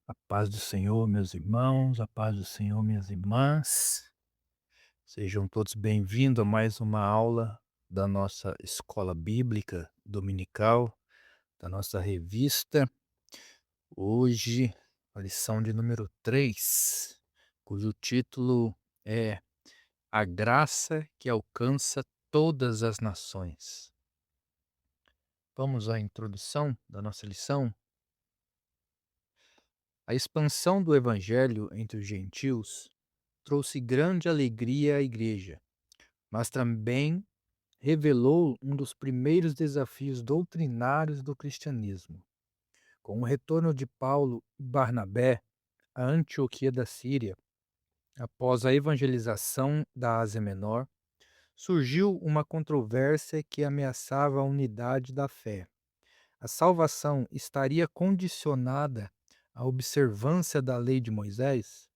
A paz do Senhor, meus irmãos, a paz do Senhor, minhas irmãs. Sejam todos bem-vindos a mais uma aula da nossa escola bíblica dominical, da nossa revista. Hoje, a lição de número 3, cujo título é A Graça que Alcança Todas as Nações. Vamos à introdução da nossa lição. A expansão do Evangelho entre os gentios trouxe grande alegria à Igreja, mas também revelou um dos primeiros desafios doutrinários do cristianismo. Com o retorno de Paulo e Barnabé à Antioquia da Síria, após a evangelização da Ásia Menor, surgiu uma controvérsia que ameaçava a unidade da fé. A salvação estaria condicionada à observância da lei de Moisés?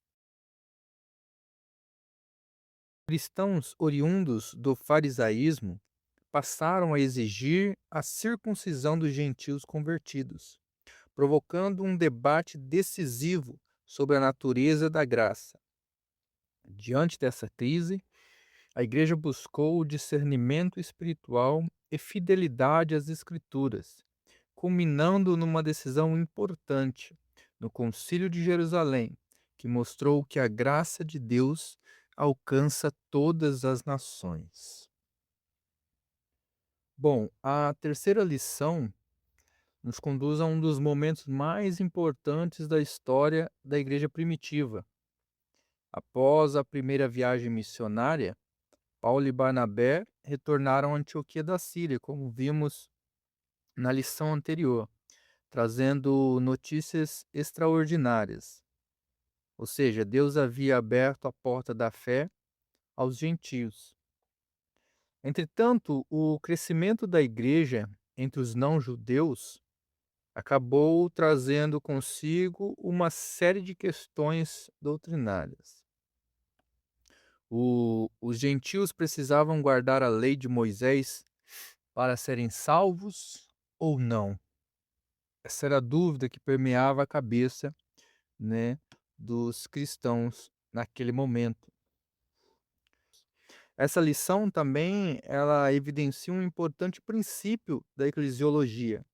Cristãos oriundos do farisaísmo passaram a exigir a circuncisão dos gentios convertidos, provocando um debate decisivo sobre a natureza da graça. Diante dessa crise, a Igreja buscou o discernimento espiritual e fidelidade às Escrituras, culminando numa decisão importante no Concílio de Jerusalém, que mostrou que a graça de Deus alcança todas as nações. Bom, a terceira lição nos conduz a um dos momentos mais importantes da história da igreja primitiva. Após a primeira viagem missionária, Paulo e Barnabé retornaram a Antioquia da Síria, como vimos na lição anterior, trazendo notícias extraordinárias. Ou seja, Deus havia aberto a porta da fé aos gentios. Entretanto, o crescimento da igreja entre os não-judeus acabou trazendo consigo uma série de questões doutrinárias. Os gentios precisavam guardar a lei de Moisés para serem salvos ou não? Essa era a dúvida que permeava a cabeça, né, dos cristãos naquele momento. Essa lição também ela evidencia um importante princípio da eclesiologia.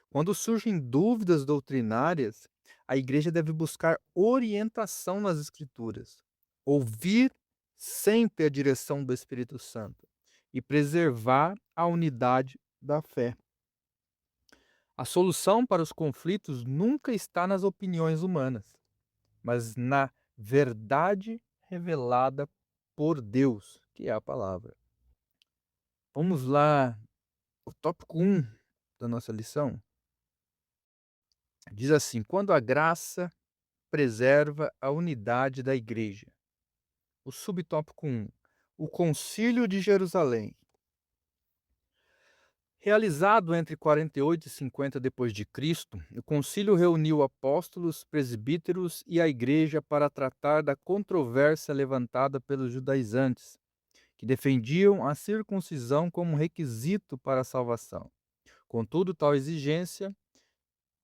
Quando surgem dúvidas doutrinárias, a igreja deve buscar orientação nas Escrituras, ouvir sempre a direção do Espírito Santo e preservar a unidade da fé. A solução para os conflitos nunca está nas opiniões humanas, mas na verdade revelada por Deus, que é a palavra. Vamos lá, o tópico 1 da nossa lição diz assim: quando a graça preserva a unidade da igreja. O subtópico 1, o Concílio de Jerusalém. Realizado entre 48 e 50 depois de Cristo, o concílio reuniu apóstolos, presbíteros e a igreja para tratar da controvérsia levantada pelos judaizantes, que defendiam a circuncisão como requisito para a salvação. Contudo, tal exigência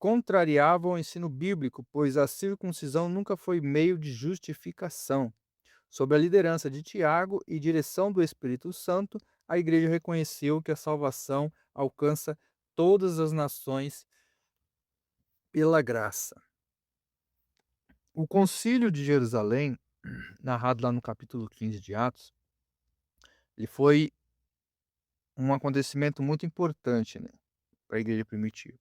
contrariava o ensino bíblico, pois a circuncisão nunca foi meio de justificação. Sob a liderança de Tiago e direção do Espírito Santo, a igreja reconheceu que a salvação alcança todas as nações pela graça. O Concílio de Jerusalém, narrado lá no capítulo 15 de Atos, ele foi um acontecimento muito importante, né, para a igreja primitiva.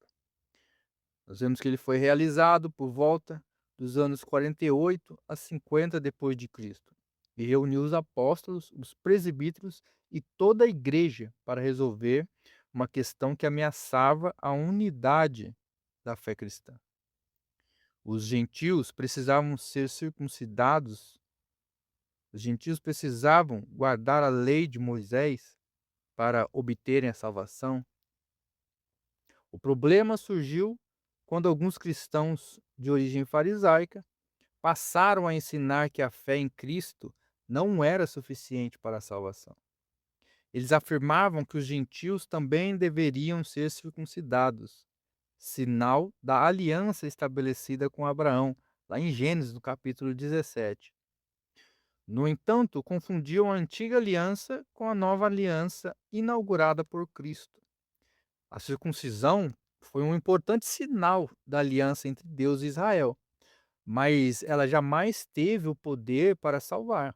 Nós vemos que ele foi realizado por volta dos anos 48 a 50 depois de Cristo e reuniu os apóstolos, os presbíteros e toda a igreja para resolver uma questão que ameaçava a unidade da fé cristã. Os gentios precisavam ser circuncidados, os gentios precisavam guardar a lei de Moisés para obterem a salvação. O problema surgiu quando alguns cristãos de origem farisaica passaram a ensinar que a fé em Cristo não era suficiente para a salvação. Eles afirmavam que os gentios também deveriam ser circuncidados, sinal da aliança estabelecida com Abraão, lá em Gênesis, no capítulo 17. No entanto, confundiam a antiga aliança com a nova aliança inaugurada por Cristo. A circuncisão foi um importante sinal da aliança entre Deus e Israel, mas ela jamais teve o poder para salvar.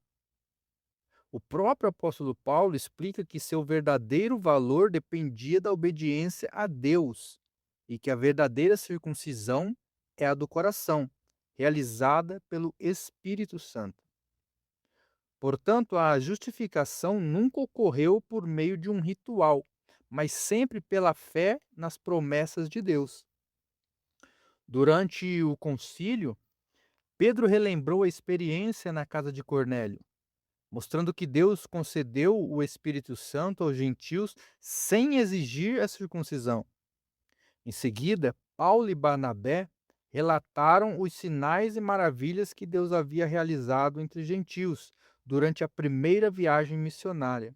O próprio apóstolo Paulo explica que seu verdadeiro valor dependia da obediência a Deus e que a verdadeira circuncisão é a do coração, realizada pelo Espírito Santo. Portanto, a justificação nunca ocorreu por meio de um ritual, mas sempre pela fé nas promessas de Deus. Durante o concílio, Pedro relembrou a experiência na casa de Cornélio, mostrando que Deus concedeu o Espírito Santo aos gentios sem exigir a circuncisão. Em seguida, Paulo e Barnabé relataram os sinais e maravilhas que Deus havia realizado entre gentios durante a primeira viagem missionária.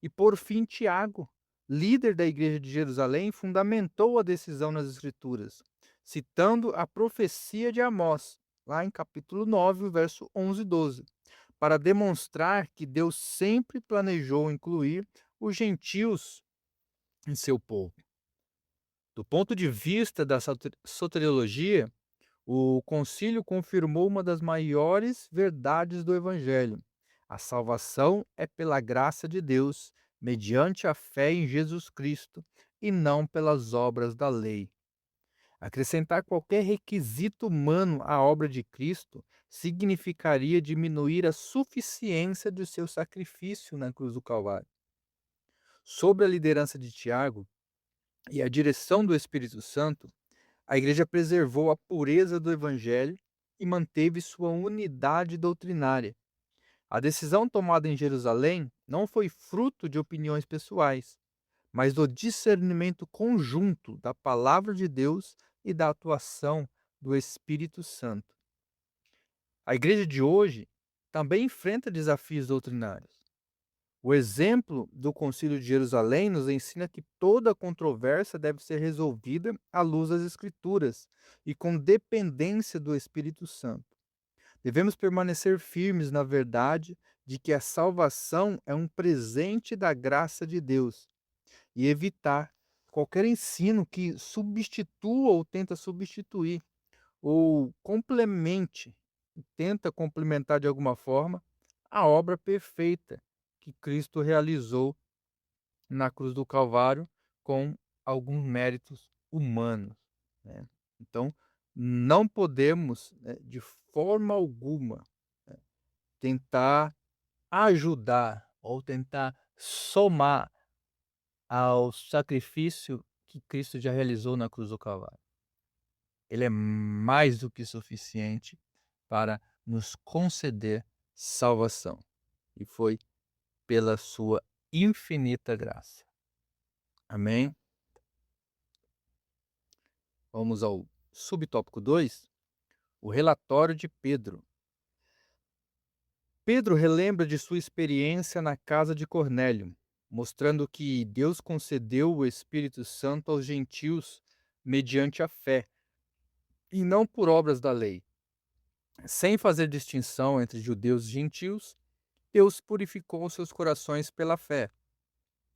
E por fim, Tiago, líder da igreja de Jerusalém, fundamentou a decisão nas Escrituras, citando a profecia de Amós, lá em capítulo 9, verso 11 e 12, para demonstrar que Deus sempre planejou incluir os gentios em seu povo. Do ponto de vista da soteriologia, o concílio confirmou uma das maiores verdades do Evangelho. A salvação é pela graça de Deus, mediante a fé em Jesus Cristo, e não pelas obras da lei. Acrescentar qualquer requisito humano à obra de Cristo significaria diminuir a suficiência de seu sacrifício na cruz do Calvário. Sob a liderança de Tiago e a direção do Espírito Santo, a Igreja preservou a pureza do Evangelho e manteve sua unidade doutrinária. A decisão tomada em Jerusalém não foi fruto de opiniões pessoais, mas do discernimento conjunto da Palavra de Deus e da atuação do Espírito Santo. A Igreja de hoje também enfrenta desafios doutrinários. O exemplo do Concílio de Jerusalém nos ensina que toda controvérsia deve ser resolvida à luz das Escrituras e com dependência do Espírito Santo. Devemos permanecer firmes na verdade de que a salvação é um presente da graça de Deus e evitar qualquer ensino que substitua ou tenta substituir ou tenta complementar de alguma forma a obra perfeita que Cristo realizou na cruz do Calvário com alguns méritos humanos, né? Então, não podemos, de forma alguma, né, tentar ajudar ou tentar somar ao sacrifício que Cristo já realizou na cruz do Calvário. Ele é mais do que suficiente para nos conceder salvação. E foi pela sua infinita graça. Amém? Vamos ao subtópico 2, o relatório de Pedro. Pedro relembra de sua experiência na casa de Cornélio, mostrando que Deus concedeu o Espírito Santo aos gentios mediante a fé, e não por obras da lei. Sem fazer distinção entre judeus e gentios, Deus purificou seus corações pela fé.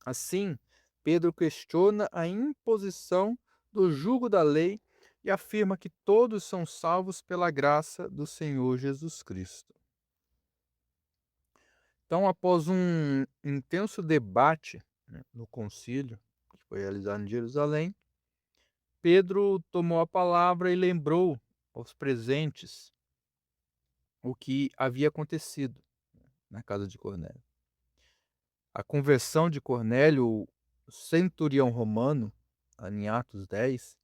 Assim, Pedro questiona a imposição do jugo da lei e afirma que todos são salvos pela graça do Senhor Jesus Cristo. Então, após um intenso debate, né, no concílio, que foi realizado em Jerusalém, Pedro tomou a palavra e lembrou aos presentes o que havia acontecido, né, na casa de Cornélio. A conversão de Cornélio, o centurião romano, em Atos 10,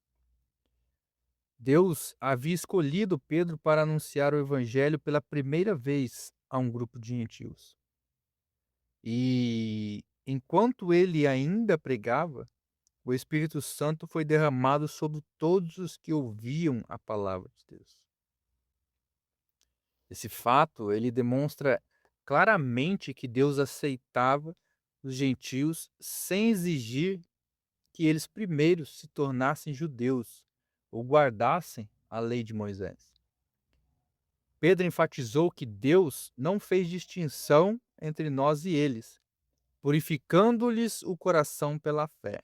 Deus havia escolhido Pedro para anunciar o evangelho pela primeira vez a um grupo de gentios. E enquanto ele ainda pregava, o Espírito Santo foi derramado sobre todos os que ouviam a palavra de Deus. Esse fato, ele demonstra claramente que Deus aceitava os gentios sem exigir que eles primeiro se tornassem judeus ou guardassem a lei de Moisés. Pedro enfatizou que Deus não fez distinção entre nós e eles, purificando-lhes o coração pela fé.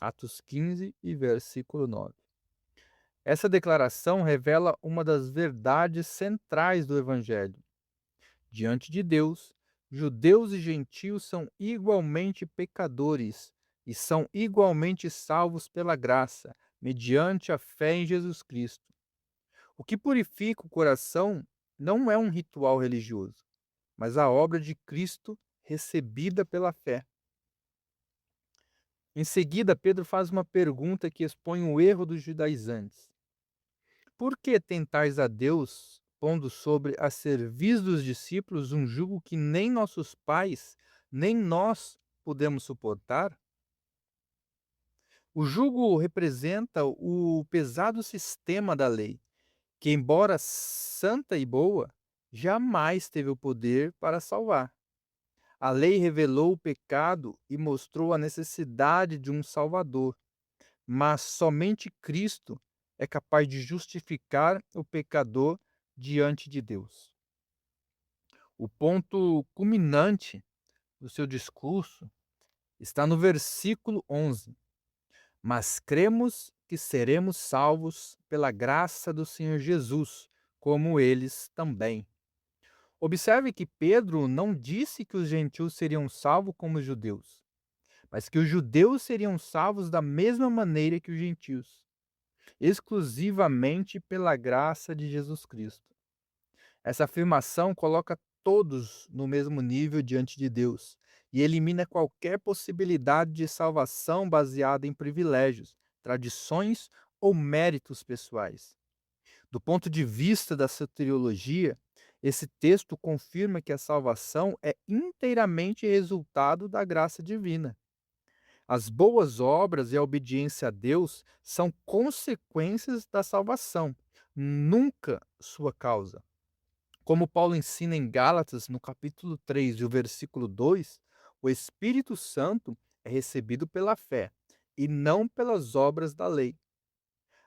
Atos 15 e versículo 9. Essa declaração revela uma das verdades centrais do Evangelho. Diante de Deus, judeus e gentios são igualmente pecadores e são igualmente salvos pela graça, mediante a fé em Jesus Cristo. O que purifica o coração não é um ritual religioso, mas a obra de Cristo recebida pela fé. Em seguida, Pedro faz uma pergunta que expõe o erro dos judaizantes. Por que tentais a Deus, pondo sobre a cerviz dos discípulos um jugo que nem nossos pais, nem nós podemos suportar? O jugo representa o pesado sistema da lei, que, embora santa e boa, jamais teve o poder para salvar. A lei revelou o pecado e mostrou a necessidade de um Salvador, mas somente Cristo é capaz de justificar o pecador diante de Deus. O ponto culminante do seu discurso está no versículo 11. Mas cremos que seremos salvos pela graça do Senhor Jesus, como eles também. Observe que Pedro não disse que os gentios seriam salvos como os judeus, mas que os judeus seriam salvos da mesma maneira que os gentios, exclusivamente pela graça de Jesus Cristo. Essa afirmação coloca todos no mesmo nível diante de Deus e elimina qualquer possibilidade de salvação baseada em privilégios, tradições ou méritos pessoais. Do ponto de vista da soteriologia, esse texto confirma que a salvação é inteiramente resultado da graça divina. As boas obras e a obediência a Deus são consequências da salvação, nunca sua causa. Como Paulo ensina em Gálatas, no capítulo 3 e o versículo 2, o Espírito Santo é recebido pela fé e não pelas obras da lei.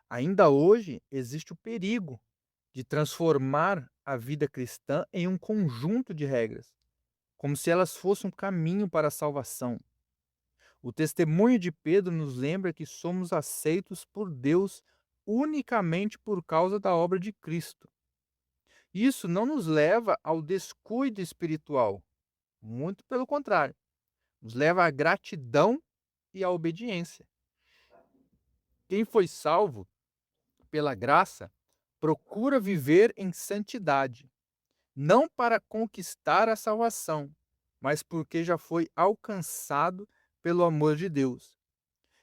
Ainda hoje existe o perigo de transformar a vida cristã em um conjunto de regras, como se elas fossem um caminho para a salvação. O testemunho de Pedro nos lembra que somos aceitos por Deus unicamente por causa da obra de Cristo. Isso não nos leva ao descuido espiritual, muito pelo contrário, nos leva à gratidão e à obediência. Quem foi salvo pela graça procura viver em santidade, não para conquistar a salvação, mas porque já foi alcançado pelo amor de Deus.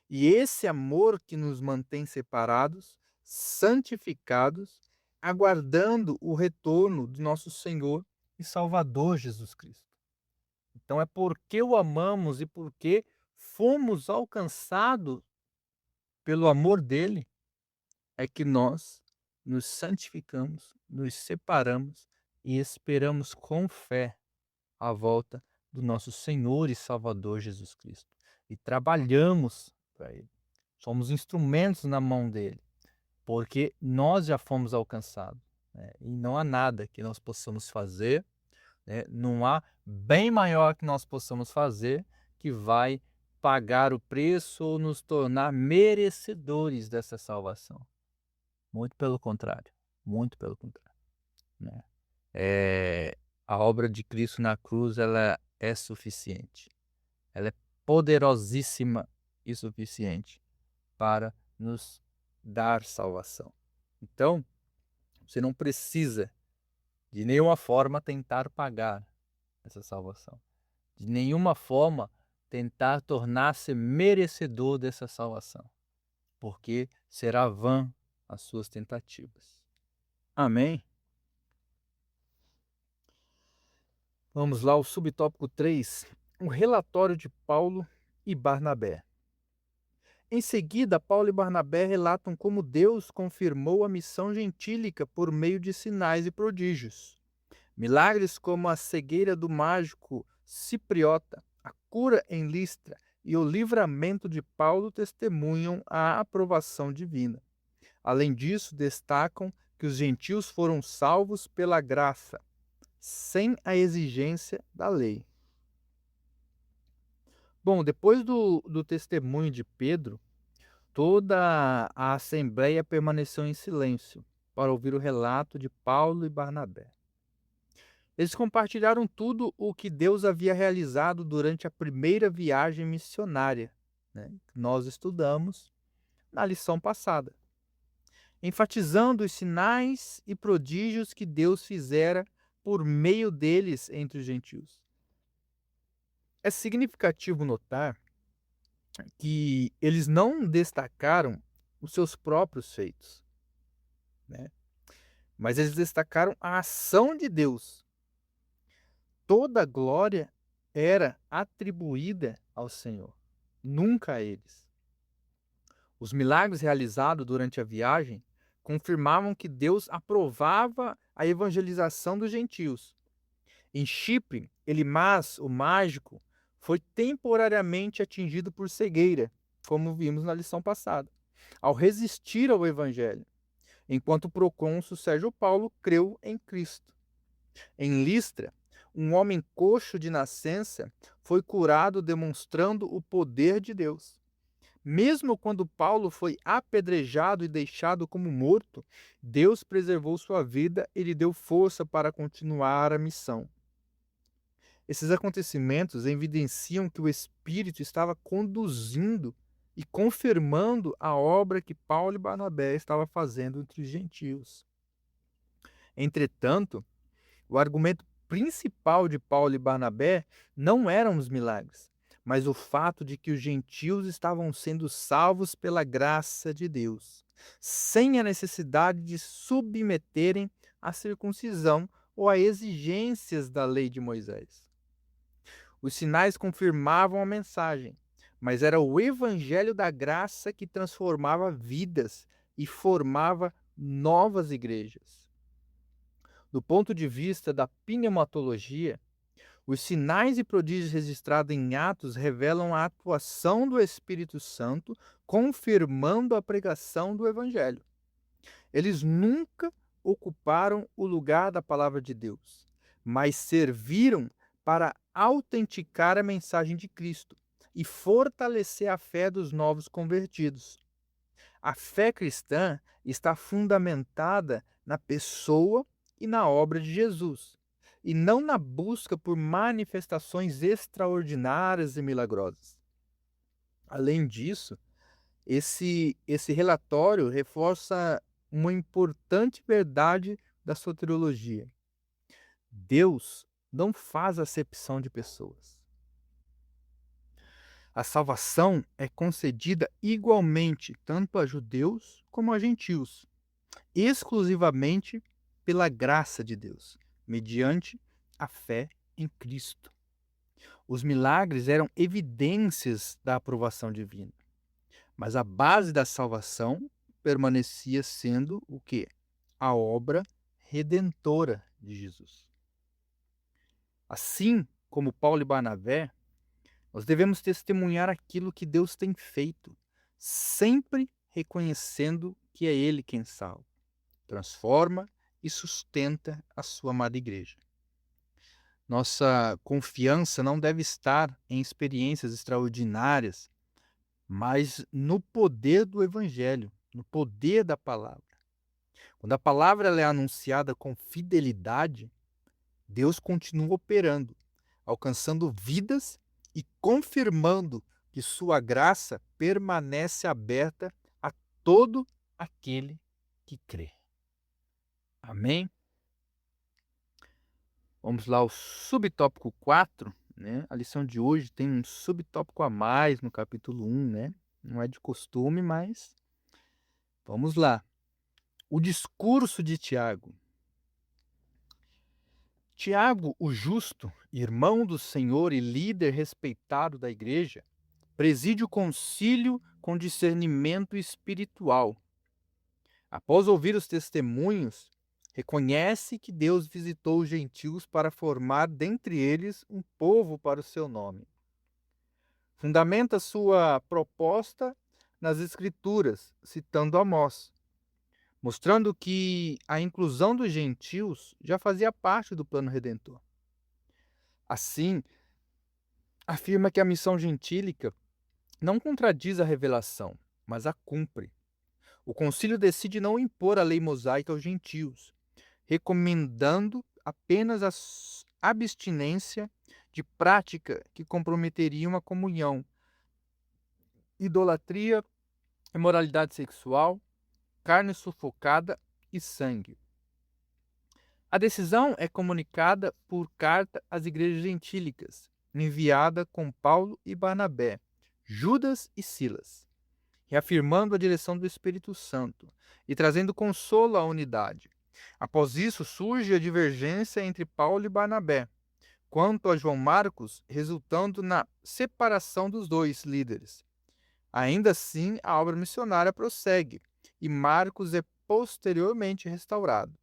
E esse amor que nos mantém separados, santificados, aguardando o retorno do nosso Senhor e Salvador Jesus Cristo. Então é porque o amamos e porque fomos alcançados pelo amor dele, é que nós nos santificamos, nos separamos e esperamos com fé a volta do nosso Senhor e Salvador Jesus Cristo. E trabalhamos para ele. Somos instrumentos na mão dele, porque nós já fomos alcançados, né? E não há nada que nós possamos fazer, né? Não há bem maior que nós possamos fazer que vai pagar o preço ou nos tornar merecedores dessa salvação. Muito pelo contrário, muito pelo contrário, né? A obra de Cristo na cruz, ela é suficiente. Ela é poderosíssima e suficiente para nos dar salvação. Então, você não precisa de nenhuma forma tentar pagar essa salvação. De nenhuma forma tentar tornar-se merecedor dessa salvação, porque será vã as suas tentativas. Amém? Vamos lá, o subtópico 3, o relatório de Paulo e Barnabé. Em seguida, Paulo e Barnabé relatam como Deus confirmou a missão gentílica por meio de sinais e prodígios. Milagres como a cegueira do mágico cipriota, a cura em Listra e o livramento de Paulo testemunham a aprovação divina. Além disso, destacam que os gentios foram salvos pela graça, sem a exigência da lei. Bom, depois do testemunho de Pedro, toda a assembleia permaneceu em silêncio para ouvir o relato de Paulo e Barnabé. Eles compartilharam tudo o que Deus havia realizado durante a primeira viagem missionária, né, que nós estudamos na lição passada, enfatizando os sinais e prodígios que Deus fizera por meio deles entre os gentios. É significativo notar que eles não destacaram os seus próprios feitos, né? Mas eles destacaram a ação de Deus. Toda a glória era atribuída ao Senhor, nunca a eles. Os milagres realizados durante a viagem confirmavam que Deus aprovava a evangelização dos gentios. Em Chipre, Elimas, o mágico, foi temporariamente atingido por cegueira, como vimos na lição passada, ao resistir ao evangelho, enquanto o procônsul Sérgio Paulo creu em Cristo. Em Listra, um homem coxo de nascença foi curado demonstrando o poder de Deus. Mesmo quando Paulo foi apedrejado e deixado como morto, Deus preservou sua vida e lhe deu força para continuar a missão. Esses acontecimentos evidenciam que o Espírito estava conduzindo e confirmando a obra que Paulo e Barnabé estavam fazendo entre os gentios. Entretanto, o argumento principal de Paulo e Barnabé não eram os milagres, mas o fato de que os gentios estavam sendo salvos pela graça de Deus, sem a necessidade de submeterem à circuncisão ou a exigências da lei de Moisés. Os sinais confirmavam a mensagem, mas era o evangelho da graça que transformava vidas e formava novas igrejas. Do ponto de vista da pneumatologia, os sinais e prodígios registrados em Atos revelam a atuação do Espírito Santo, confirmando a pregação do Evangelho. Eles nunca ocuparam o lugar da palavra de Deus, mas serviram para autenticar a mensagem de Cristo e fortalecer a fé dos novos convertidos. A fé cristã está fundamentada na pessoa e na obra de Jesus, e não na busca por manifestações extraordinárias e milagrosas. Além disso, esse relatório reforça uma importante verdade da soteriologia. Deus não faz acepção de pessoas. A salvação é concedida igualmente tanto a judeus como a gentios, exclusivamente pela graça de Deus, mediante a fé em Cristo. Os milagres eram evidências da aprovação divina, mas a base da salvação permanecia sendo o quê? A obra redentora de Jesus. Assim como Paulo e Barnabé, nós devemos testemunhar aquilo que Deus tem feito, sempre reconhecendo que é Ele quem salva, transforma e sustenta a sua amada igreja. Nossa confiança não deve estar em experiências extraordinárias, mas no poder do Evangelho, no poder da palavra. Quando a palavra é anunciada com fidelidade, Deus continua operando, alcançando vidas e confirmando que sua graça permanece aberta a todo aquele que crê. Amém? Vamos lá ao subtópico 4, né? A lição de hoje tem um subtópico a mais no capítulo 1, né? Não é de costume, mas vamos lá. O discurso de Tiago. Tiago, o justo, irmão do Senhor e líder respeitado da igreja, preside o concílio com discernimento espiritual. Após ouvir os testemunhos, reconhece que Deus visitou os gentios para formar dentre eles um povo para o seu nome. Fundamenta sua proposta nas Escrituras, citando Amós. mostrando que a inclusão dos gentios já fazia parte do plano redentor. Assim, afirma que a missão gentílica não contradiz a revelação, mas a cumpre. O concílio decide não impor a lei mosaica aos gentios, recomendando apenas a abstinência de prática que comprometeriam a comunhão, idolatria, imoralidade sexual, carne sufocada e sangue. A decisão é comunicada por carta às igrejas gentílicas, enviada com Paulo e Barnabé, Judas e Silas, reafirmando a direção do Espírito Santo e trazendo consolo à unidade. Após isso, surge a divergência entre Paulo e Barnabé, quanto a João Marcos, resultando na separação dos dois líderes. Ainda assim, a obra missionária prossegue e Marcos é posteriormente restaurado.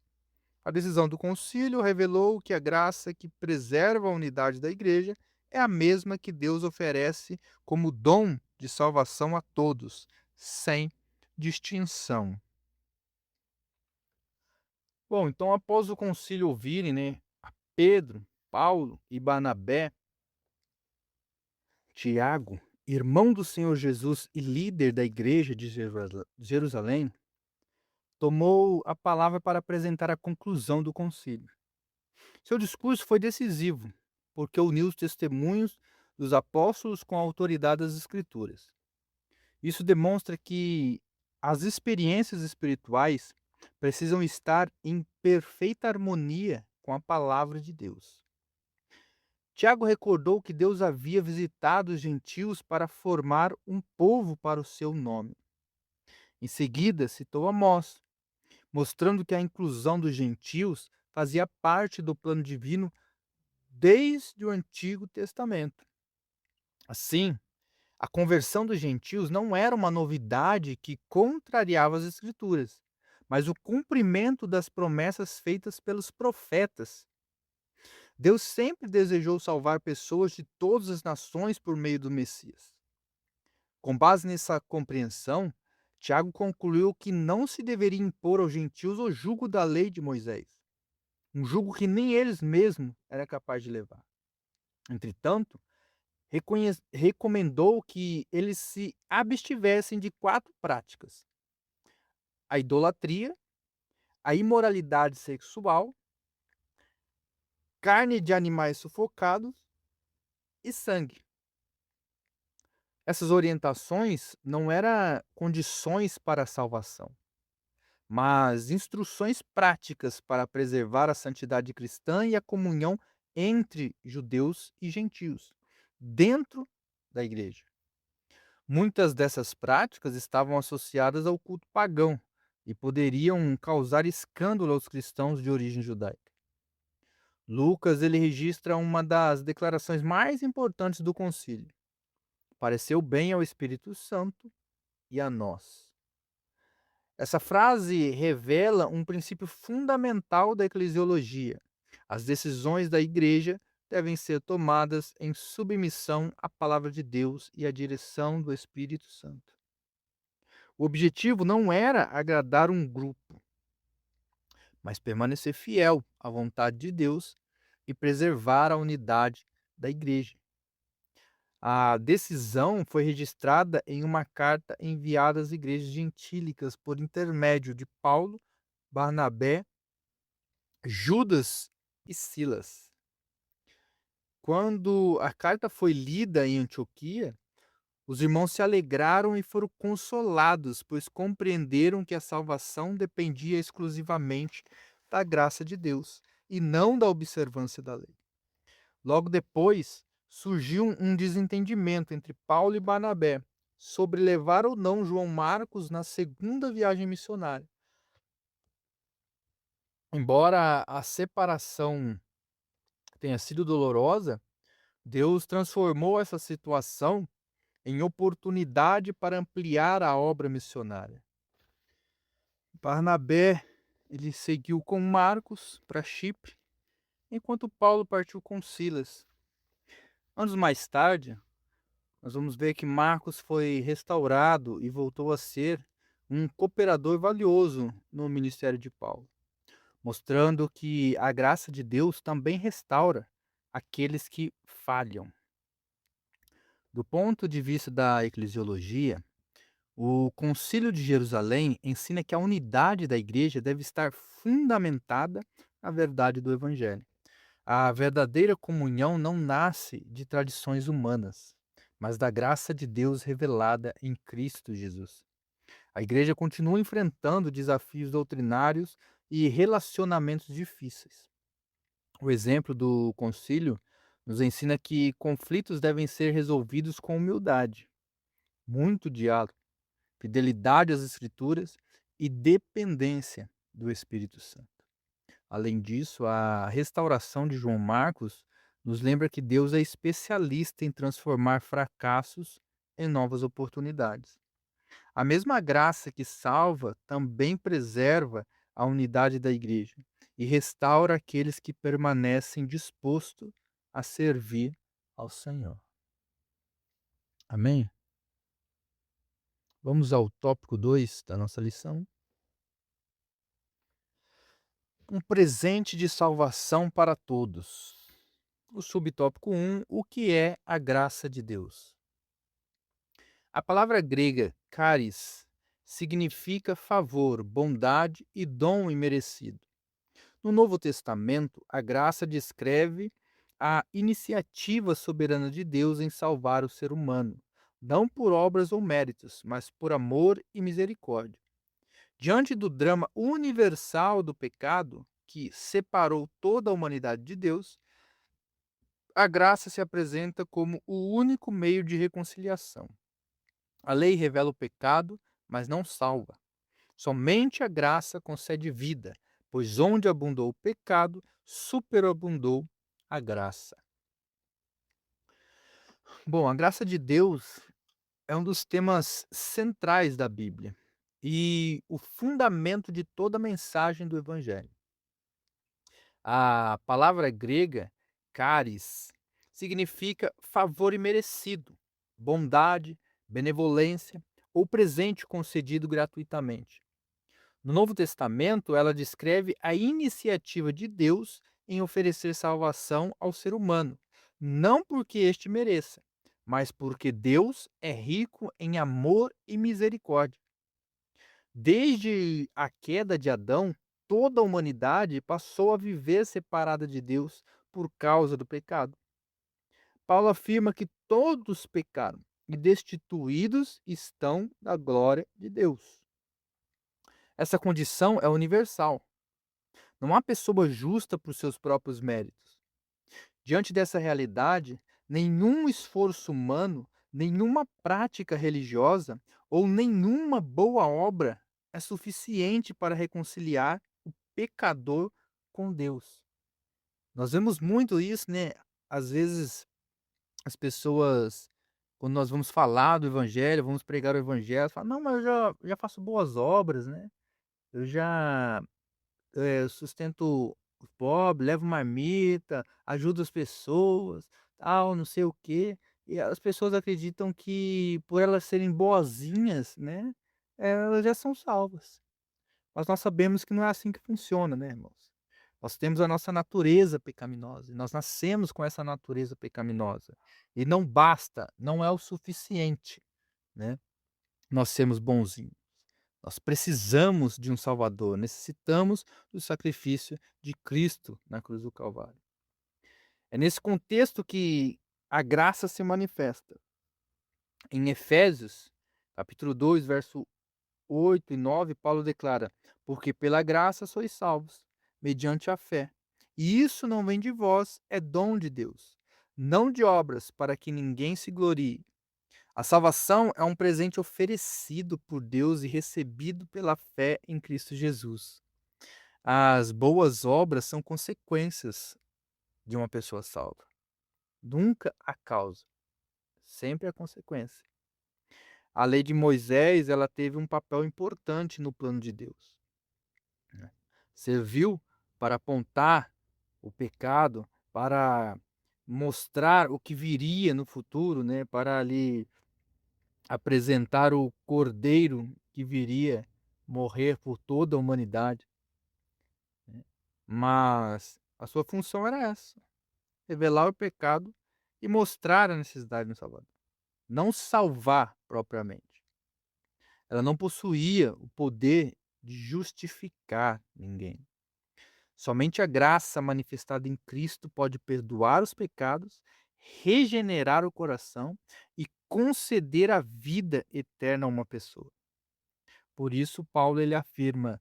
A decisão do concílio revelou que a graça que preserva a unidade da igreja é a mesma que Deus oferece como dom de salvação a todos, sem distinção. Bom, então após o concílio ouvirem, a Pedro, Paulo e Barnabé, Tiago, irmão do Senhor Jesus e líder da igreja de Jerusalém, tomou a palavra para apresentar a conclusão do concílio. Seu discurso foi decisivo, porque uniu os testemunhos dos apóstolos com a autoridade das Escrituras. Isso demonstra que as experiências espirituais precisam estar em perfeita harmonia com a palavra de Deus. Tiago recordou que Deus havia visitado os gentios para formar um povo para o seu nome. Em seguida, citou Amós, mostrando que a inclusão dos gentios fazia parte do plano divino desde o Antigo Testamento. Assim, a conversão dos gentios não era uma novidade que contrariava as Escrituras, mas o cumprimento das promessas feitas pelos profetas. Deus sempre desejou salvar pessoas de todas as nações por meio do Messias. Com base nessa compreensão, Tiago concluiu que não se deveria impor aos gentios o jugo da lei de Moisés, um jugo que nem eles mesmos eram capazes de levar. Entretanto, recomendou que eles se abstivessem de 4 práticas: a idolatria, a imoralidade sexual, carne de animais sufocados e sangue. Essas orientações não eram condições para a salvação, mas instruções práticas para preservar a santidade cristã e a comunhão entre judeus e gentios, dentro da igreja. Muitas dessas práticas estavam associadas ao culto pagão e poderiam causar escândalo aos cristãos de origem judaica. Lucas ele registra uma das declarações mais importantes do concílio. Pareceu bem ao Espírito Santo e a nós. Essa frase revela um princípio fundamental da eclesiologia. As decisões da igreja devem ser tomadas em submissão à palavra de Deus e à direção do Espírito Santo. O objetivo não era agradar um grupo, mas permanecer fiel à vontade de Deus e preservar a unidade da igreja. A decisão foi registrada em uma carta enviada às igrejas gentílicas por intermédio de Paulo, Barnabé, Judas e Silas. Quando a carta foi lida em Antioquia, os irmãos se alegraram e foram consolados, pois compreenderam que a salvação dependia exclusivamente da graça de Deus e não da observância da lei. Logo depois, surgiu um desentendimento entre Paulo e Barnabé sobre levar ou não João Marcos na segunda viagem missionária. Embora a separação tenha sido dolorosa, Deus transformou essa situação em oportunidade para ampliar a obra missionária. Barnabé ele seguiu com Marcos para Chipre, enquanto Paulo partiu com Silas. Anos mais tarde, nós vamos ver que Marcos foi restaurado e voltou a ser um cooperador valioso no ministério de Paulo, mostrando que a graça de Deus também restaura aqueles que falham. Do ponto de vista da eclesiologia, o Concílio de Jerusalém ensina que a unidade da igreja deve estar fundamentada na verdade do Evangelho. A verdadeira comunhão não nasce de tradições humanas, mas da graça de Deus revelada em Cristo Jesus. A igreja continua enfrentando desafios doutrinários e relacionamentos difíceis. O exemplo do concílio nos ensina que conflitos devem ser resolvidos com humildade, muito diálogo, fidelidade às Escrituras e dependência do Espírito Santo. Além disso, a restauração de João Marcos nos lembra que Deus é especialista em transformar fracassos em novas oportunidades. A mesma graça que salva também preserva a unidade da igreja e restaura aqueles que permanecem dispostos a servir ao Senhor. Amém? Vamos ao tópico 2 da nossa lição. Um presente de salvação para todos. O subtópico 1, o que é a graça de Deus? A palavra grega charis significa favor, bondade e dom imerecido. No Novo Testamento, a graça descreve a iniciativa soberana de Deus em salvar o ser humano, não por obras ou méritos, mas por amor e misericórdia. Diante do drama universal do pecado, que separou toda a humanidade de Deus, a graça se apresenta como o único meio de reconciliação. A lei revela o pecado, mas não salva. Somente a graça concede vida, pois onde abundou o pecado, superabundou a graça. Bom, a graça de Deus é um dos temas centrais da Bíblia e o fundamento de toda a mensagem do Evangelho. A palavra grega charis significa favor imerecido, bondade, benevolência ou presente concedido gratuitamente. No Novo Testamento, ela descreve a iniciativa de Deus em oferecer salvação ao ser humano, não porque este mereça, mas porque Deus é rico em amor e misericórdia. Desde a queda de Adão, toda a humanidade passou a viver separada de Deus por causa do pecado. Paulo afirma que todos pecaram e destituídos estão da glória de Deus. Essa condição é universal. Não há pessoa justa por seus próprios méritos. Diante dessa realidade, nenhum esforço humano, nenhuma prática religiosa ou nenhuma boa obra é suficiente para reconciliar o pecador com Deus. Nós vemos muito isso, né? Às vezes as pessoas, quando nós vamos falar do evangelho, vamos pregar o evangelho, falam, não, mas eu já faço boas obras, né? Eu já sustento os pobres, levo marmita, ajudo as pessoas, tal, não sei o quê. E as pessoas acreditam que por elas serem boazinhas, né, elas já são salvas. Mas nós sabemos que não é assim que funciona, né, irmãos? Nós temos a nossa natureza pecaminosa, e nós nascemos com essa natureza pecaminosa. E não basta, não é o suficiente, né, nós sermos bonzinhos. Nós precisamos de um Salvador, necessitamos do sacrifício de Cristo na cruz do Calvário. É nesse contexto que a graça se manifesta. Em Efésios, capítulo 2, verso 8 e 9, Paulo declara: porque pela graça sois salvos, mediante a fé. E isso não vem de vós, é dom de Deus, não de obras, para que ninguém se glorie. A salvação é um presente oferecido por Deus e recebido pela fé em Cristo Jesus. As boas obras são consequências de uma pessoa salva, nunca a causa, sempre a consequência. A lei de Moisés, ela teve um papel importante no plano de Deus, né? Serviu para apontar o pecado, para mostrar o que viria no futuro, né? Para ali apresentar o cordeiro que viria morrer por toda a humanidade, né, mas a sua função era essa: revelar o pecado e mostrar a necessidade do Salvador, não salvar propriamente. Ela não possuía o poder de justificar ninguém. Somente a graça manifestada em Cristo pode perdoar os pecados, regenerar o coração e conceder a vida eterna a uma pessoa. Por isso, Paulo ele afirma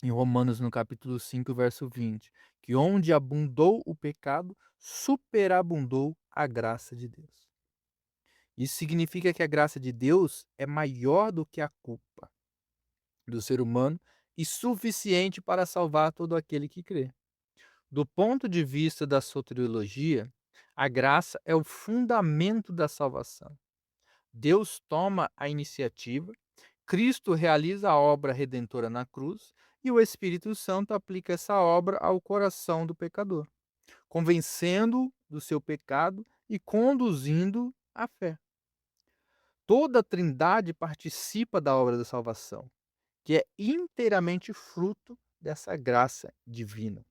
em Romanos, no capítulo 5, verso 20, que onde abundou o pecado, superabundou a graça de Deus. Isso significa que a graça de Deus é maior do que a culpa do ser humano e suficiente para salvar todo aquele que crê. Do ponto de vista da soteriologia, a graça é o fundamento da salvação. Deus toma a iniciativa, Cristo realiza a obra redentora na cruz e o Espírito Santo aplica essa obra ao coração do pecador, convencendo-o do seu pecado e conduzindo à fé. Toda a Trindade participa da obra da salvação, que é inteiramente fruto dessa graça divina.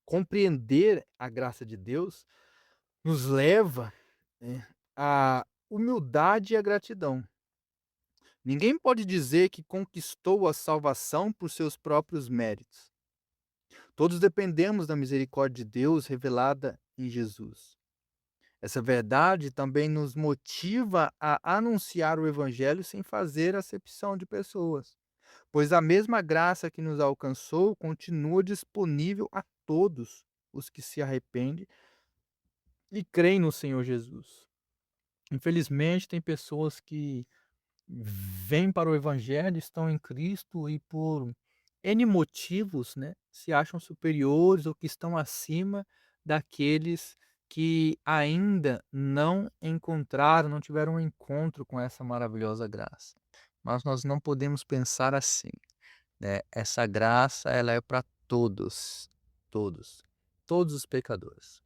Compreender a graça de Deus nos leva, né, à humildade e à gratidão. Ninguém pode dizer que conquistou a salvação por seus próprios méritos. Todos dependemos da misericórdia de Deus revelada em Jesus. Essa verdade também nos motiva a anunciar o Evangelho sem fazer acepção de pessoas, pois a mesma graça que nos alcançou continua disponível a todos os que se arrependem e creem no Senhor Jesus. Infelizmente, tem pessoas que vêm para o Evangelho, estão em Cristo e por N motivos, né, se acham superiores ou que estão acima daqueles que ainda não encontraram, não tiveram um encontro com essa maravilhosa graça. Mas nós não podemos pensar assim, né? Essa graça, ela é para todos, todos, todos os pecadores,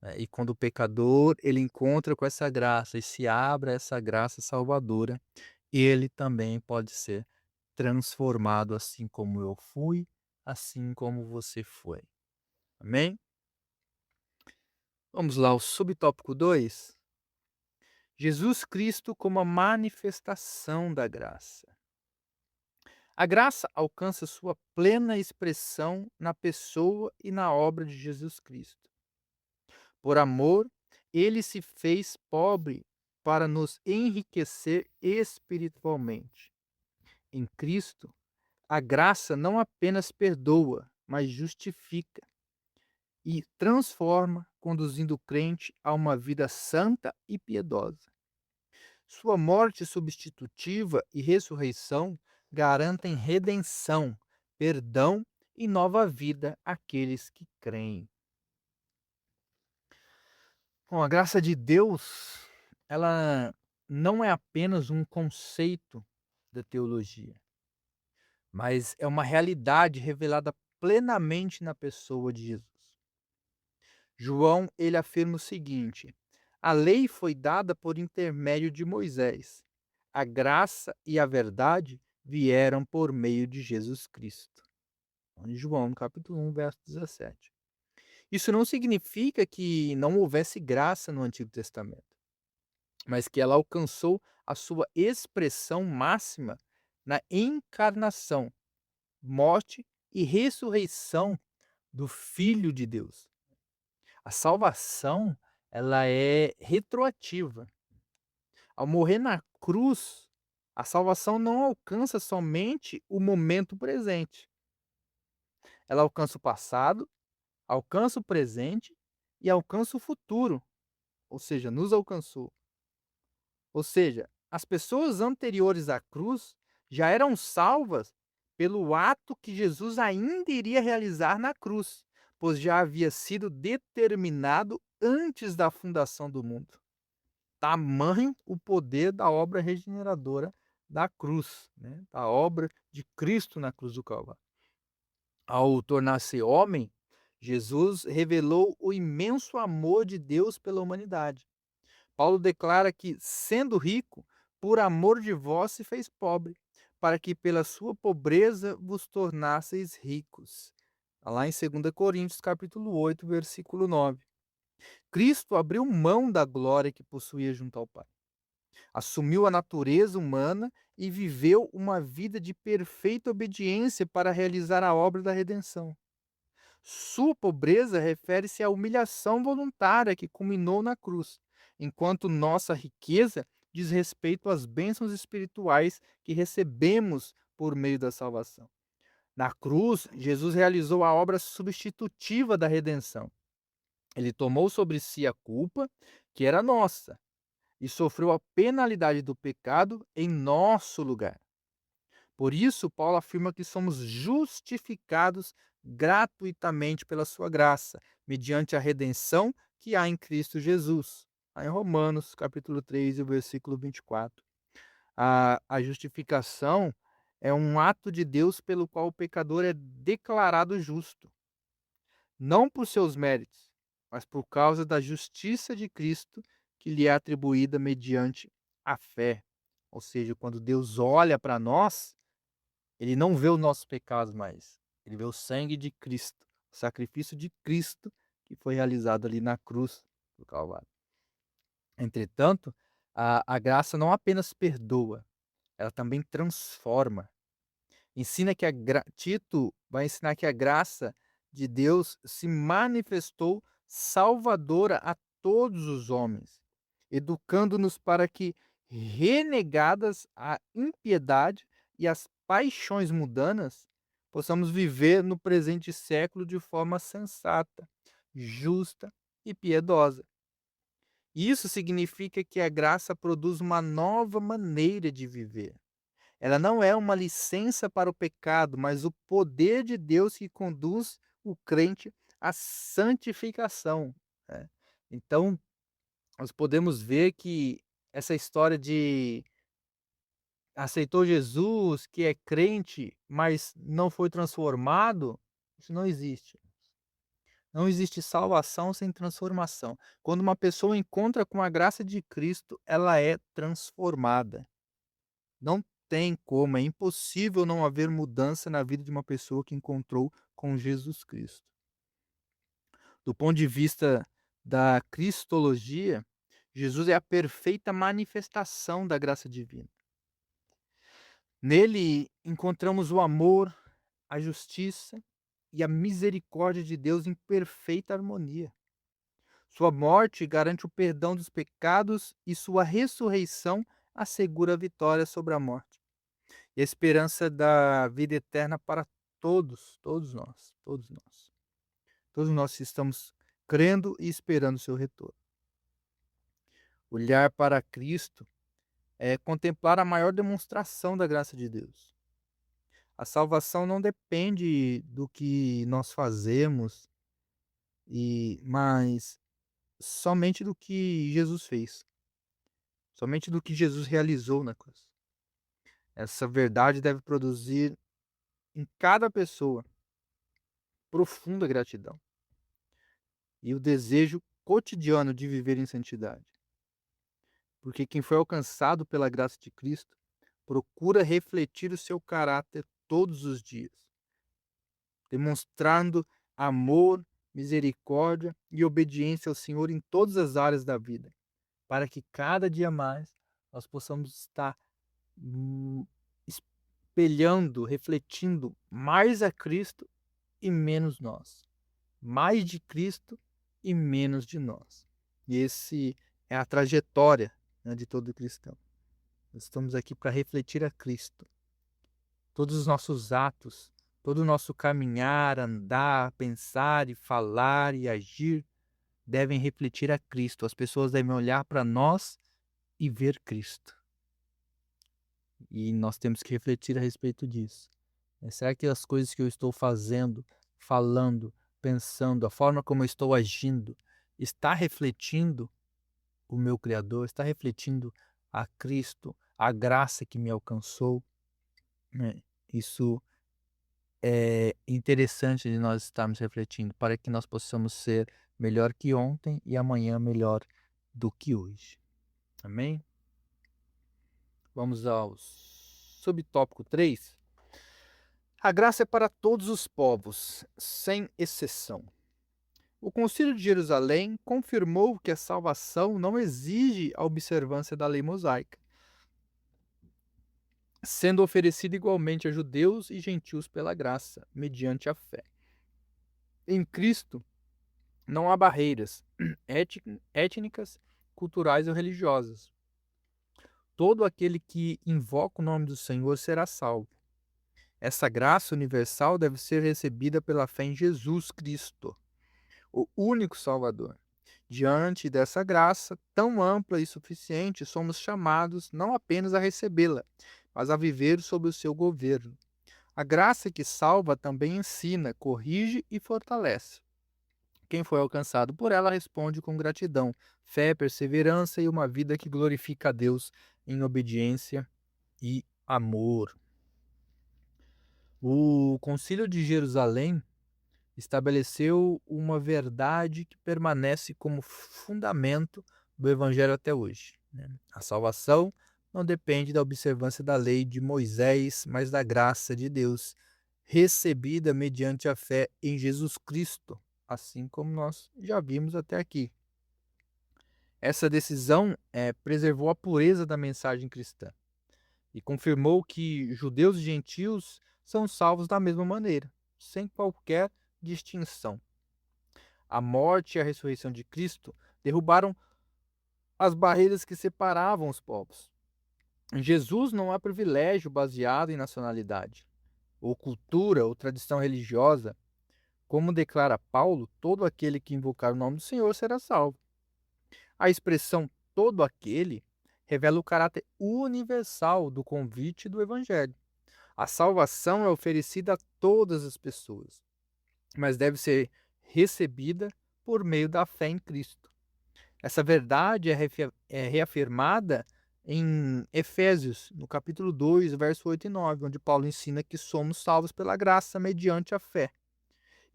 né? E quando o pecador ele encontra com essa graça e se abre a essa graça salvadora, ele também pode ser transformado assim como eu fui, assim como você foi. Amém? Vamos lá, o subtópico 2. Jesus Cristo como a manifestação da graça. A graça alcança sua plena expressão na pessoa e na obra de Jesus Cristo. Por amor, ele se fez pobre para nos enriquecer espiritualmente. Em Cristo, a graça não apenas perdoa, mas justifica e transforma, conduzindo o crente a uma vida santa e piedosa. Sua morte substitutiva e ressurreição garantem redenção, perdão e nova vida àqueles que creem. Bom, a graça de Deus, ela não é apenas um conceito da teologia, mas é uma realidade revelada plenamente na pessoa de Jesus. João, ele afirma o seguinte: a lei foi dada por intermédio de Moisés. A graça e a verdade vieram por meio de Jesus Cristo. Em João, no capítulo 1, verso 17. Isso não significa que não houvesse graça no Antigo Testamento, mas que ela alcançou a sua expressão máxima na encarnação, morte e ressurreição do Filho de Deus. A salvação, ela é retroativa. Ao morrer na cruz, a salvação não alcança somente o momento presente. Ela alcança o passado, alcança o presente e alcança o futuro, ou seja, nos alcançou. Ou seja, as pessoas anteriores à cruz já eram salvas pelo ato que Jesus ainda iria realizar na cruz, pois já havia sido determinado antes da fundação do mundo. Tamanho o poder da obra regeneradora da cruz, né? Da obra de Cristo na cruz do Calvário. Ao tornar-se homem, Jesus revelou o imenso amor de Deus pela humanidade. Paulo declara que, sendo rico, por amor de vós se fez pobre, para que pela sua pobreza vos tornasseis ricos. Tá lá em 2 Coríntios capítulo 8, versículo 9. Cristo abriu mão da glória que possuía junto ao Pai. Assumiu a natureza humana e viveu uma vida de perfeita obediência para realizar a obra da redenção. Sua pobreza refere-se à humilhação voluntária que culminou na cruz, enquanto nossa riqueza diz respeito às bênçãos espirituais que recebemos por meio da salvação. Na cruz, Jesus realizou a obra substitutiva da redenção. Ele tomou sobre si a culpa, que era nossa, e sofreu a penalidade do pecado em nosso lugar. Por isso, Paulo afirma que somos justificados gratuitamente pela sua graça, mediante a redenção que há em Cristo Jesus. Lá em Romanos, capítulo 3, o versículo 24. A justificação é um ato de Deus pelo qual o pecador é declarado justo, não por seus méritos, mas por causa da justiça de Cristo que lhe é atribuída mediante a fé. Ou seja, quando Deus olha para nós, ele não vê os nossos pecados mais. Ele vê o sangue de Cristo, o sacrifício de Cristo que foi realizado ali na cruz do Calvário. Entretanto, a graça não apenas perdoa, ela também transforma. Tito vai ensinar que a graça de Deus se manifestou salvadora a todos os homens, educando-nos para que, renegadas a impiedade e as paixões mundanas, possamos viver no presente século de forma sensata, justa e piedosa. Isso significa que a graça produz uma nova maneira de viver. Ela não é uma licença para o pecado, mas o poder de Deus que conduz o crente à santificação, né? Então, nós podemos ver que essa história de aceitou Jesus, que é crente, mas não foi transformado, isso não existe. Não existe salvação sem transformação. Quando uma pessoa encontra com a graça de Cristo, ela é transformada. Não tem como, é impossível não haver mudança na vida de uma pessoa que encontrou com Jesus Cristo. Do ponto de vista da cristologia, Jesus é a perfeita manifestação da graça divina. Nele encontramos o amor, a justiça e a misericórdia de Deus em perfeita harmonia. Sua morte garante o perdão dos pecados e sua ressurreição assegura a vitória sobre a morte. E a esperança da vida eterna para todos nós, todos nós. Todos nós estamos crendo e esperando o seu retorno. Olhar para Cristo é contemplar a maior demonstração da graça de Deus. A salvação não depende do que nós fazemos, mas somente do que Jesus fez. Somente do que Jesus realizou na cruz. Essa verdade deve produzir em cada pessoa profunda gratidão e o desejo cotidiano de viver em santidade. Porque quem foi alcançado pela graça de Cristo procura refletir o seu caráter todos os dias, demonstrando amor, misericórdia e obediência ao Senhor em todas as áreas da vida, para que cada dia mais nós possamos estar espelhando, refletindo mais a Cristo e menos nós. Mais de Cristo e menos de nós. E esse é a trajetória, né, de todo cristão. Nós estamos aqui para refletir a Cristo. Todos os nossos atos, todo o nosso caminhar, andar, pensar e falar e agir devem refletir a Cristo. As pessoas devem olhar para nós e ver Cristo. E nós temos que refletir a respeito disso. Será que as coisas que eu estou fazendo, falando, pensando, a forma como eu estou agindo, está refletindo o meu Criador, está refletindo a Cristo, a graça que me alcançou, né? Isso é interessante de nós estarmos refletindo para que nós possamos ser melhor que ontem e amanhã melhor do que hoje. Amém? Vamos ao subtópico 3. A graça é para todos os povos, sem exceção. O Concílio de Jerusalém confirmou que a salvação não exige a observância da lei mosaica, sendo oferecida igualmente a judeus e gentios pela graça, mediante a fé. Em Cristo, não há barreiras étnicas, culturais ou religiosas. Todo aquele que invoca o nome do Senhor será salvo. Essa graça universal deve ser recebida pela fé em Jesus Cristo, o único Salvador. Diante dessa graça tão ampla e suficiente, somos chamados não apenas a recebê-la, mas a viver sob o seu governo. A graça que salva também ensina, corrige e fortalece. Quem foi alcançado por ela responde com gratidão, fé, perseverança e uma vida que glorifica a Deus em obediência e amor. O Concílio de Jerusalém estabeleceu uma verdade que permanece como fundamento do Evangelho até hoje, né? A salvação não depende da observância da lei de Moisés, mas da graça de Deus, recebida mediante a fé em Jesus Cristo, assim como nós já vimos até aqui. Essa decisão preservou a pureza da mensagem cristã e confirmou que judeus e gentios são salvos da mesma maneira, sem qualquer distinção. A morte e a ressurreição de Cristo derrubaram as barreiras que separavam os povos. Em Jesus não há privilégio baseado em nacionalidade, ou cultura, ou tradição religiosa. Como declara Paulo, todo aquele que invocar o nome do Senhor será salvo. A expressão todo aquele revela o caráter universal do convite do Evangelho. A salvação é oferecida a todas as pessoas, mas deve ser recebida por meio da fé em Cristo. Essa verdade é reafirmada em Efésios, no capítulo 2, verso 8 e 9, onde Paulo ensina que somos salvos pela graça mediante a fé.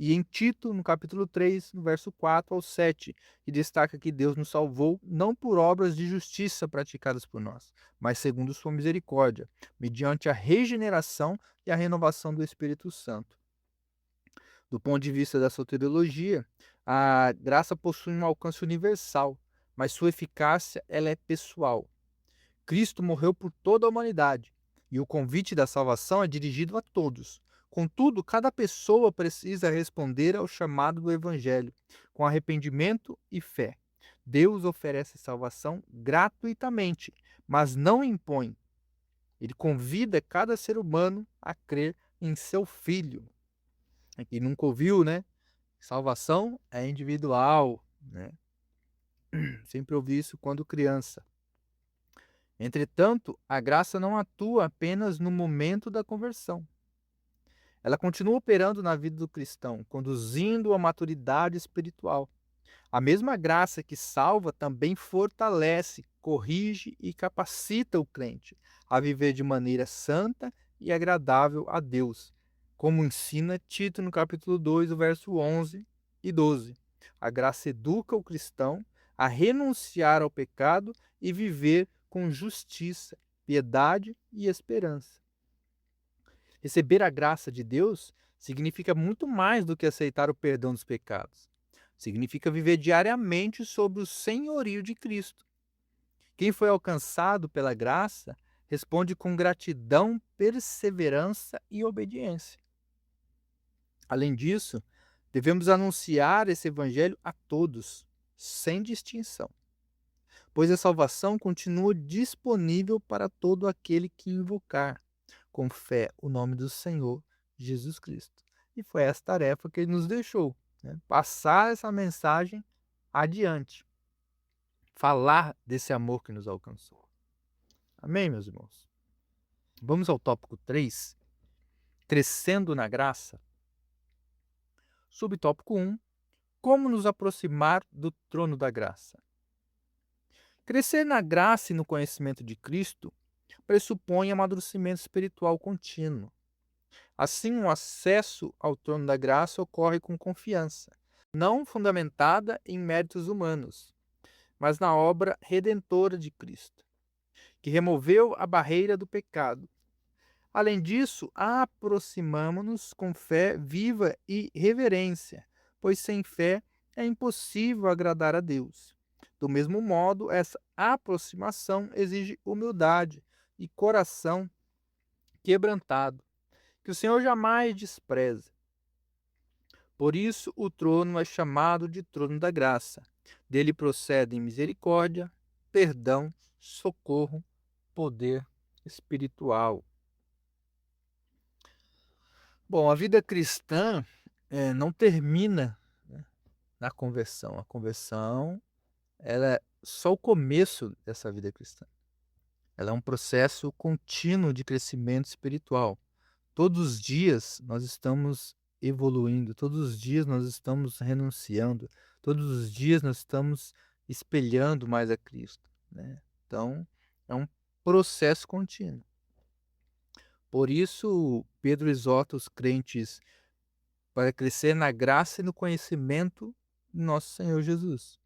E em Tito, no capítulo 3, no verso 4 ao 7, que destaca que Deus nos salvou não por obras de justiça praticadas por nós, mas segundo sua misericórdia, mediante a regeneração e a renovação do Espírito Santo. Do ponto de vista da soteriologia, a graça possui um alcance universal, mas sua eficácia ela é pessoal. Cristo morreu por toda a humanidade e o convite da salvação é dirigido a todos. Contudo, cada pessoa precisa responder ao chamado do Evangelho com arrependimento e fé. Deus oferece salvação gratuitamente, mas não impõe. Ele convida cada ser humano a crer em seu Filho. Quem nunca ouviu, né? Salvação é individual, né? Sempre ouvi isso quando criança. Entretanto, a graça não atua apenas no momento da conversão. Ela continua operando na vida do cristão, conduzindo à maturidade espiritual. A mesma graça que salva também fortalece, corrige e capacita o crente a viver de maneira santa e agradável a Deus, como ensina Tito no capítulo 2, o verso 11 e 12. A graça educa o cristão a renunciar ao pecado e viver com justiça, piedade e esperança. Receber a graça de Deus significa muito mais do que aceitar o perdão dos pecados. Significa viver diariamente sob o senhorio de Cristo. Quem foi alcançado pela graça responde com gratidão, perseverança e obediência. Além disso, devemos anunciar esse evangelho a todos, sem distinção, pois a salvação continua disponível para todo aquele que invocar com fé o nome do Senhor Jesus Cristo. E foi essa tarefa que ele nos deixou, né? Passar essa mensagem adiante, falar desse amor que nos alcançou. Amém, meus irmãos? Vamos ao tópico 3, crescendo na graça. Subtópico 1, como nos aproximar do trono da graça. Crescer na graça e no conhecimento de Cristo pressupõe amadurecimento espiritual contínuo. Assim, o acesso ao trono da graça ocorre com confiança, não fundamentada em méritos humanos, mas na obra redentora de Cristo. que removeu a barreira do pecado. Além disso, aproximamo-nos com fé viva e reverência, pois sem fé é impossível agradar a Deus. Do mesmo modo, essa aproximação exige humildade e coração quebrantado, que o Senhor jamais despreza. Por isso, o trono é chamado de trono da graça. Dele procedem misericórdia, perdão, socorro, poder espiritual. Bom, a vida cristã não termina, né, na conversão. A conversão ela é só o começo dessa vida cristã. Ela é um processo contínuo de crescimento espiritual. Todos os dias nós estamos evoluindo, todos os dias nós estamos renunciando, todos os dias nós estamos espelhando mais a Cristo, né? Então, é um processo contínuo. Por isso, Pedro exorta os crentes para crescer na graça e no conhecimento de nosso Senhor Jesus.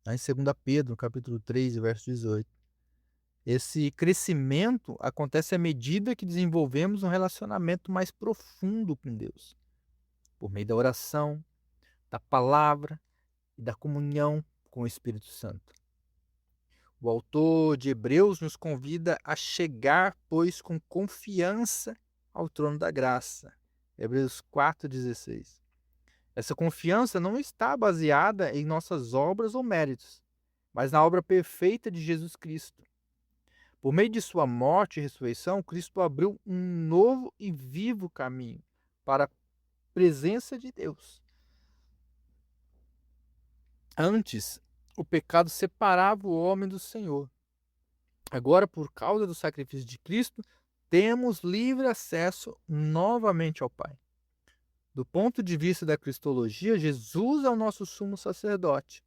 Lá em 2 Pedro, capítulo 3, verso 18. Esse crescimento acontece à medida que desenvolvemos um relacionamento mais profundo com Deus, por meio da oração, da palavra e da comunhão com o Espírito Santo. O autor de Hebreus nos convida a chegar, pois, com confiança ao trono da graça. Hebreus 4,16. Essa confiança não está baseada em nossas obras ou méritos, mas na obra perfeita de Jesus Cristo. Por meio de sua morte e ressurreição, Cristo abriu um novo e vivo caminho para a presença de Deus. Antes, o pecado separava o homem do Senhor. Agora, por causa do sacrifício de Cristo, temos livre acesso novamente ao Pai. Do ponto de vista da cristologia, Jesus é o nosso sumo sacerdote.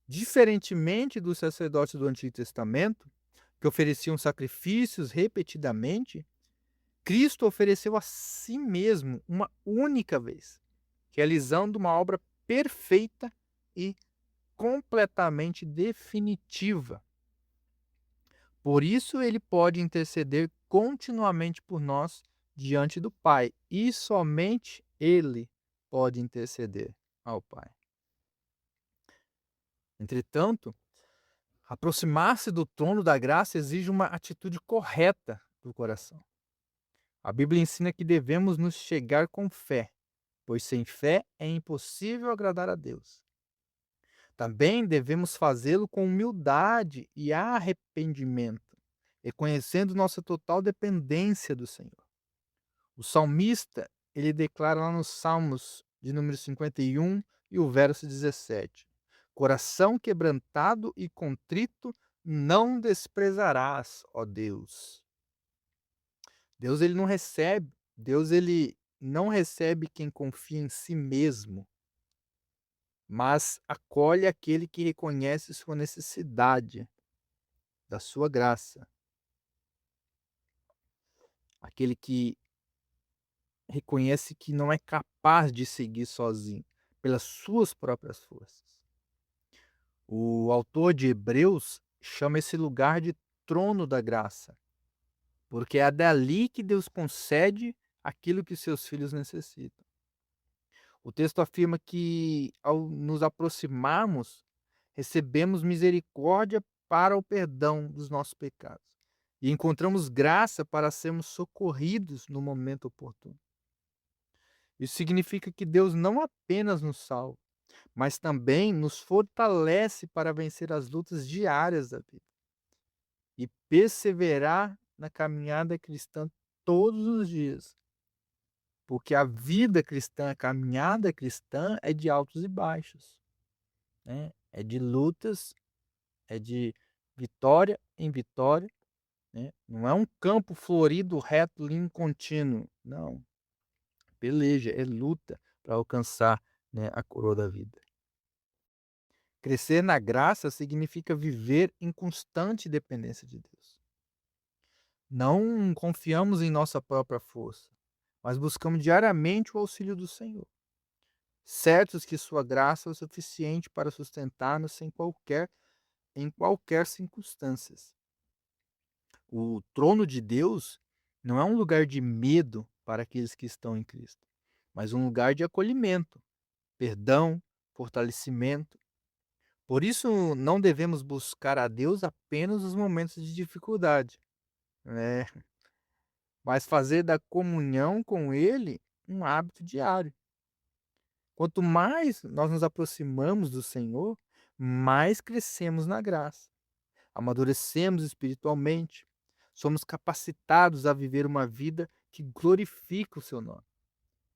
Diferentemente dos sacerdotes do Antigo Testamento, que ofereciam sacrifícios repetidamente, Cristo ofereceu a si mesmo uma única vez, realizando uma obra perfeita e completamente definitiva. Por isso, ele pode interceder continuamente por nós diante do Pai, e somente ele pode interceder ao Pai. Entretanto, aproximar-se do trono da graça exige uma atitude correta do coração. A Bíblia ensina que devemos nos chegar com fé, pois sem fé é impossível agradar a Deus. Também devemos fazê-lo com humildade e arrependimento, reconhecendo nossa total dependência do Senhor. O salmista, ele declara lá nos Salmos de número 51 e o verso 17: Coração quebrantado e contrito não desprezarás, ó Deus. Deus ele não recebe quem confia em si mesmo, mas acolhe aquele que reconhece sua necessidade da sua graça. Aquele que reconhece que não é capaz de seguir sozinho, pelas suas próprias forças. O autor de Hebreus chama esse lugar de trono da graça, porque é dali que Deus concede aquilo que seus filhos necessitam. O texto afirma que, ao nos aproximarmos, recebemos misericórdia para o perdão dos nossos pecados e encontramos graça para sermos socorridos no momento oportuno. Isso significa que Deus não apenas nos salva, mas também nos fortalece para vencer as lutas diárias da vida e perseverar na caminhada cristã todos os dias. Porque a vida cristã, a caminhada cristã é de altos e baixos, né? É de lutas, é de vitória em vitória, né? Não é um campo florido, reto, limpo, contínuo. Não. Peleja, é luta para alcançar, né, a coroa da vida. Crescer na graça significa viver em constante dependência de Deus. Não confiamos em nossa própria força, mas buscamos diariamente o auxílio do Senhor, certos que sua graça é o suficiente para sustentar-nos sem qualquer em qualquer circunstância. O trono de Deus não é um lugar de medo para aqueles que estão em Cristo, mas um lugar de acolhimento, perdão, fortalecimento. Por isso, não devemos buscar a Deus apenas nos momentos de dificuldade, né? Mas fazer da comunhão com Ele um hábito diário. Quanto mais nós nos aproximamos do Senhor, mais crescemos na graça, amadurecemos espiritualmente, somos capacitados a viver uma vida que glorifica o seu nome.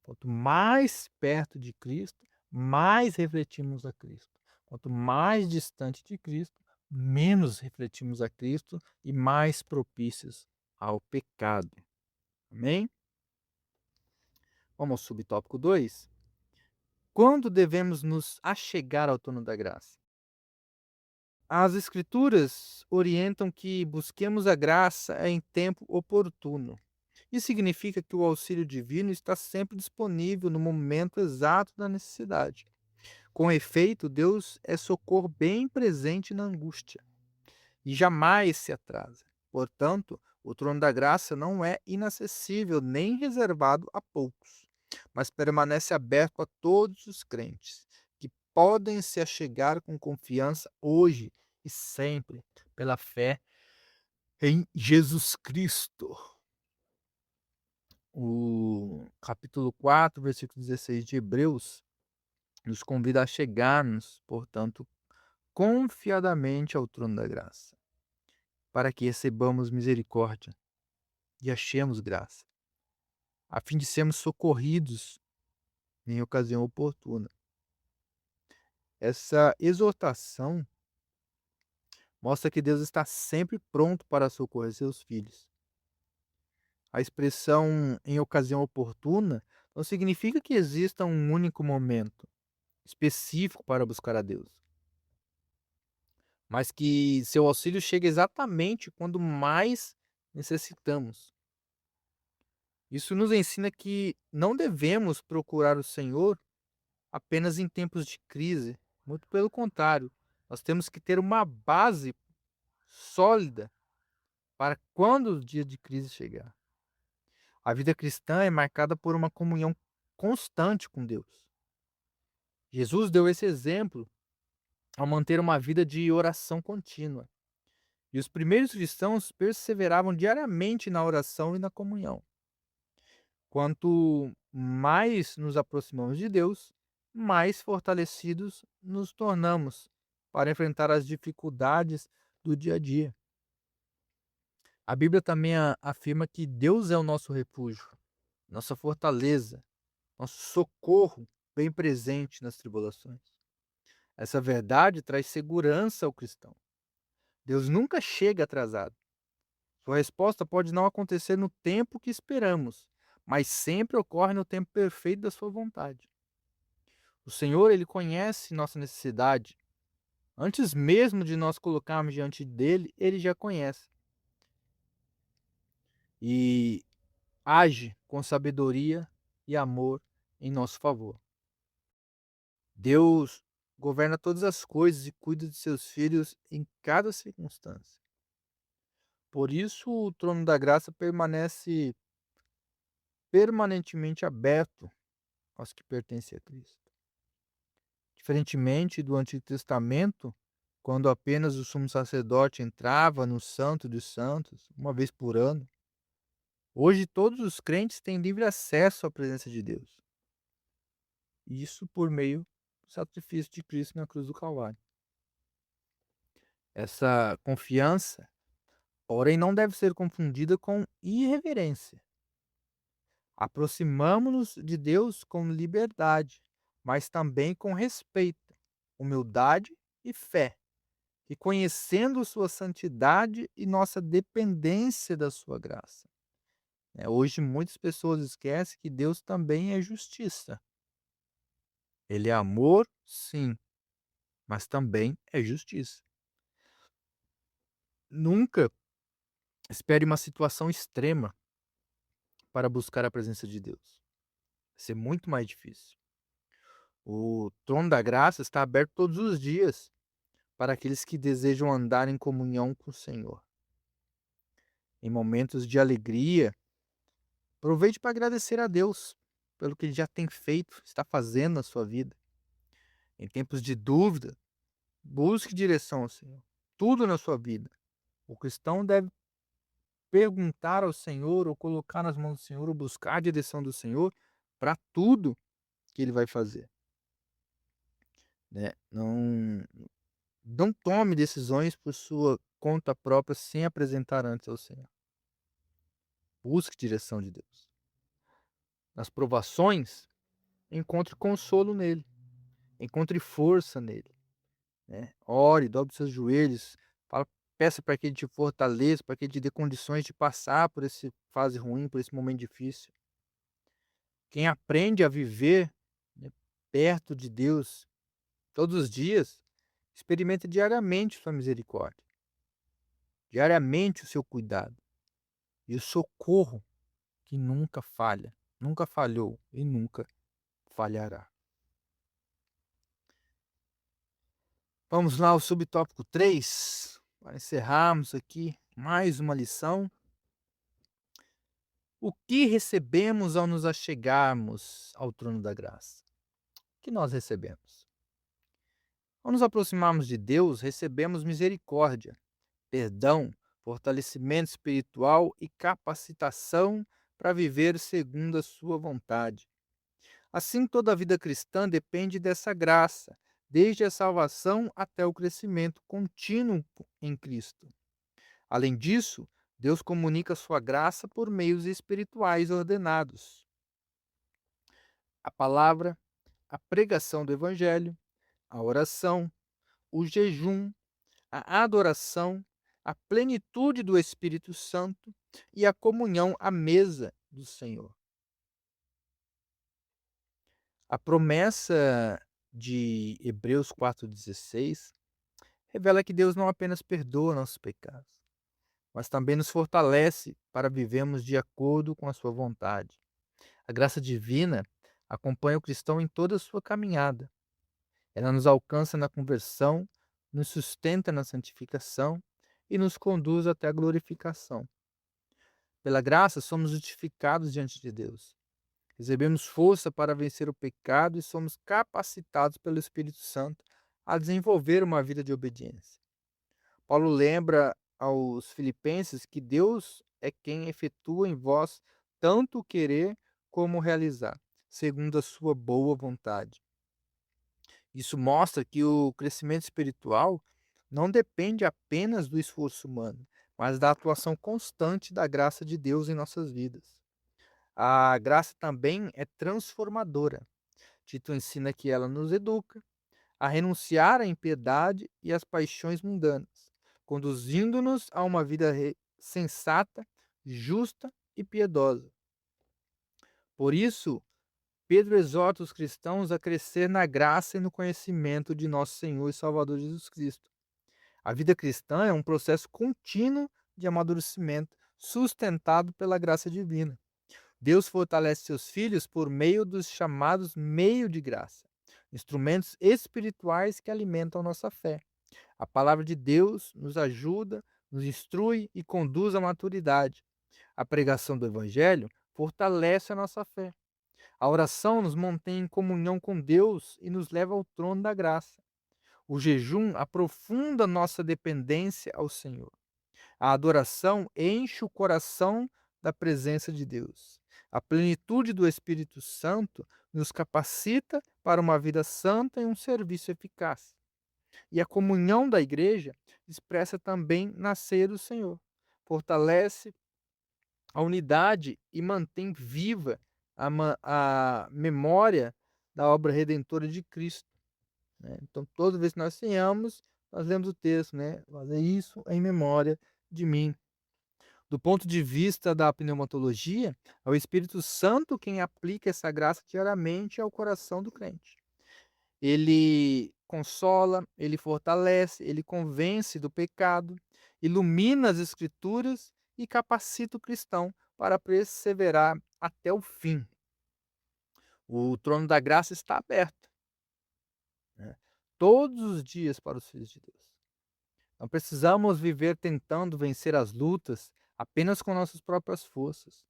Quanto mais perto de Cristo, mais refletimos a Cristo. Quanto mais distante de Cristo, menos refletimos a Cristo e mais propícios ao pecado. Amém? Vamos ao subtópico 2. Quando devemos nos achegar ao trono da graça? As Escrituras orientam que busquemos a graça em tempo oportuno. Isso significa que o auxílio divino está sempre disponível no momento exato da necessidade. Com efeito, Deus é socorro bem presente na angústia e jamais se atrasa. Portanto, o trono da graça não é inacessível nem reservado a poucos, mas permanece aberto a todos os crentes, que podem se achegar com confiança hoje e sempre, pela fé em Jesus Cristo. O capítulo 4, versículo 16 de Hebreus, nos convida a chegarmos, portanto, confiadamente ao trono da graça, para que recebamos misericórdia e achemos graça, a fim de sermos socorridos em ocasião oportuna. Essa exortação mostra que Deus está sempre pronto para socorrer seus filhos. A expressão em ocasião oportuna não significa que exista um único momento específico para buscar a Deus, mas que seu auxílio chega exatamente quando mais necessitamos. Isso nos ensina que não devemos procurar o Senhor apenas em tempos de crise, muito pelo contrário, nós temos que ter uma base sólida para quando o dia de crise chegar. A vida cristã é marcada por uma comunhão constante com Deus. Jesus deu esse exemplo ao manter uma vida de oração contínua. E os primeiros cristãos perseveravam diariamente na oração e na comunhão. Quanto mais nos aproximamos de Deus, mais fortalecidos nos tornamos para enfrentar as dificuldades do dia a dia. A Bíblia também afirma que Deus é o nosso refúgio, nossa fortaleza, nosso socorro bem presente nas tribulações. Essa verdade traz segurança ao cristão. Deus nunca chega atrasado. Sua resposta pode não acontecer no tempo que esperamos, mas sempre ocorre no tempo perfeito da sua vontade. O Senhor, ele conhece nossa necessidade. Antes mesmo de nós colocarmos diante dele, ele já conhece. E age com sabedoria e amor em nosso favor. Deus governa todas as coisas e cuida de seus filhos em cada circunstância. Por isso, o trono da graça permanece permanentemente aberto aos que pertencem a Cristo. Diferentemente do Antigo Testamento, quando apenas o sumo sacerdote entrava no Santo dos Santos uma vez por ano, hoje todos os crentes têm livre acesso à presença de Deus. Isso por meio do sacrifício de Cristo na cruz do Calvário. Essa confiança, porém, não deve ser confundida com irreverência. Aproximamo-nos de Deus com liberdade, mas também com respeito, humildade e fé, reconhecendo sua santidade e nossa dependência da sua graça. Hoje muitas pessoas esquecem que Deus também é justiça. Ele é amor, sim, mas também é justiça. Nunca espere uma situação extrema para buscar a presença de Deus. Vai ser muito mais difícil. O trono da graça está aberto todos os dias para aqueles que desejam andar em comunhão com o Senhor. Em momentos de alegria, aproveite para agradecer a Deus pelo que Ele já tem feito, está fazendo na sua vida. Em tempos de dúvida, busque direção ao Senhor. Tudo na sua vida. O cristão deve perguntar ao Senhor, ou colocar nas mãos do Senhor, ou buscar a direção do Senhor para tudo que Ele vai fazer. Né? Não tome decisões por sua conta própria sem apresentar antes ao Senhor. Busque direção de Deus. Nas provações, encontre consolo nele. Encontre força nele. Né? Ore, dobre seus joelhos. Peça para que ele te fortaleça, para que ele te dê condições de passar por essa fase ruim, por esse momento difícil. Quem aprende a viver, né, perto de Deus todos os dias, experimenta diariamente sua misericórdia. Diariamente o seu cuidado. E o socorro que nunca falha, nunca falhou e nunca falhará. Vamos lá ao subtópico 3, para encerrarmos aqui mais uma lição. O que recebemos ao nos achegarmos ao trono da graça? O que nós recebemos? Ao nos aproximarmos de Deus, recebemos misericórdia, perdão, fortalecimento espiritual e capacitação para viver segundo a sua vontade. Assim, toda a vida cristã depende dessa graça, desde a salvação até o crescimento contínuo em Cristo. Além disso, Deus comunica sua graça por meios espirituais ordenados. A palavra, a pregação do Evangelho, a oração, o jejum, a adoração, a plenitude do Espírito Santo e a comunhão à mesa do Senhor. A promessa de Hebreus 4,16 revela que Deus não apenas perdoa nossos pecados, mas também nos fortalece para vivermos de acordo com a sua vontade. A graça divina acompanha o cristão em toda a sua caminhada. Ela nos alcança na conversão, nos sustenta na santificação e nos conduz até a glorificação. Pela graça, somos justificados diante de Deus. Recebemos força para vencer o pecado e somos capacitados pelo Espírito Santo a desenvolver uma vida de obediência. Paulo lembra aos filipenses que Deus é quem efetua em vós tanto o querer como o realizar, segundo a sua boa vontade. Isso mostra que o crescimento espiritual não depende apenas do esforço humano, mas da atuação constante da graça de Deus em nossas vidas. A graça também é transformadora. Tito ensina que ela nos educa a renunciar à impiedade e às paixões mundanas, conduzindo-nos a uma vida sensata, justa e piedosa. Por isso, Pedro exorta os cristãos a crescer na graça e no conhecimento de nosso Senhor e Salvador Jesus Cristo. A vida cristã é um processo contínuo de amadurecimento, sustentado pela graça divina. Deus fortalece seus filhos por meio dos chamados meio de graça, instrumentos espirituais que alimentam nossa fé. A palavra de Deus nos ajuda, nos instrui e conduz à maturidade. A pregação do Evangelho fortalece a nossa fé. A oração nos mantém em comunhão com Deus e nos leva ao trono da graça. O jejum aprofunda nossa dependência ao Senhor. A adoração enche o coração da presença de Deus. A plenitude do Espírito Santo nos capacita para uma vida santa e um serviço eficaz. E a comunhão da igreja expressa também na ceia do Senhor. Fortalece a unidade e mantém viva a memória da obra redentora de Cristo. Né? Então, toda vez que nós ceiamos, nós lemos o texto, né? Fazer isso em memória de mim. Do ponto de vista da pneumatologia, é o Espírito Santo quem aplica essa graça diariamente ao coração do crente. Ele consola, ele fortalece, ele convence do pecado, ilumina as Escrituras e capacita o cristão para perseverar até o fim. O trono da graça está aberto. Né? todos os dias para os filhos de Deus. Não precisamos viver tentando vencer as lutas apenas com nossas próprias forças.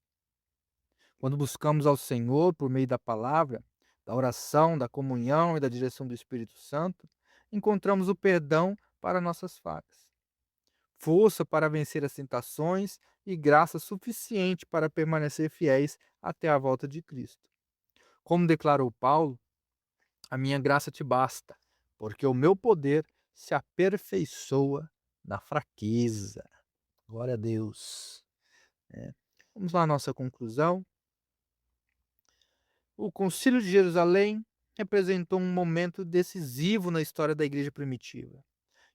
Quando buscamos ao Senhor por meio da palavra, da oração, da comunhão e da direção do Espírito Santo, encontramos o perdão para nossas falhas, força para vencer as tentações e graça suficiente para permanecer fiéis até a volta de Cristo. Como declarou Paulo, a minha graça te basta, porque o meu poder se aperfeiçoa na fraqueza. Glória a Deus. É. Vamos lá à nossa conclusão. O Concílio de Jerusalém representou um momento decisivo na história da igreja primitiva.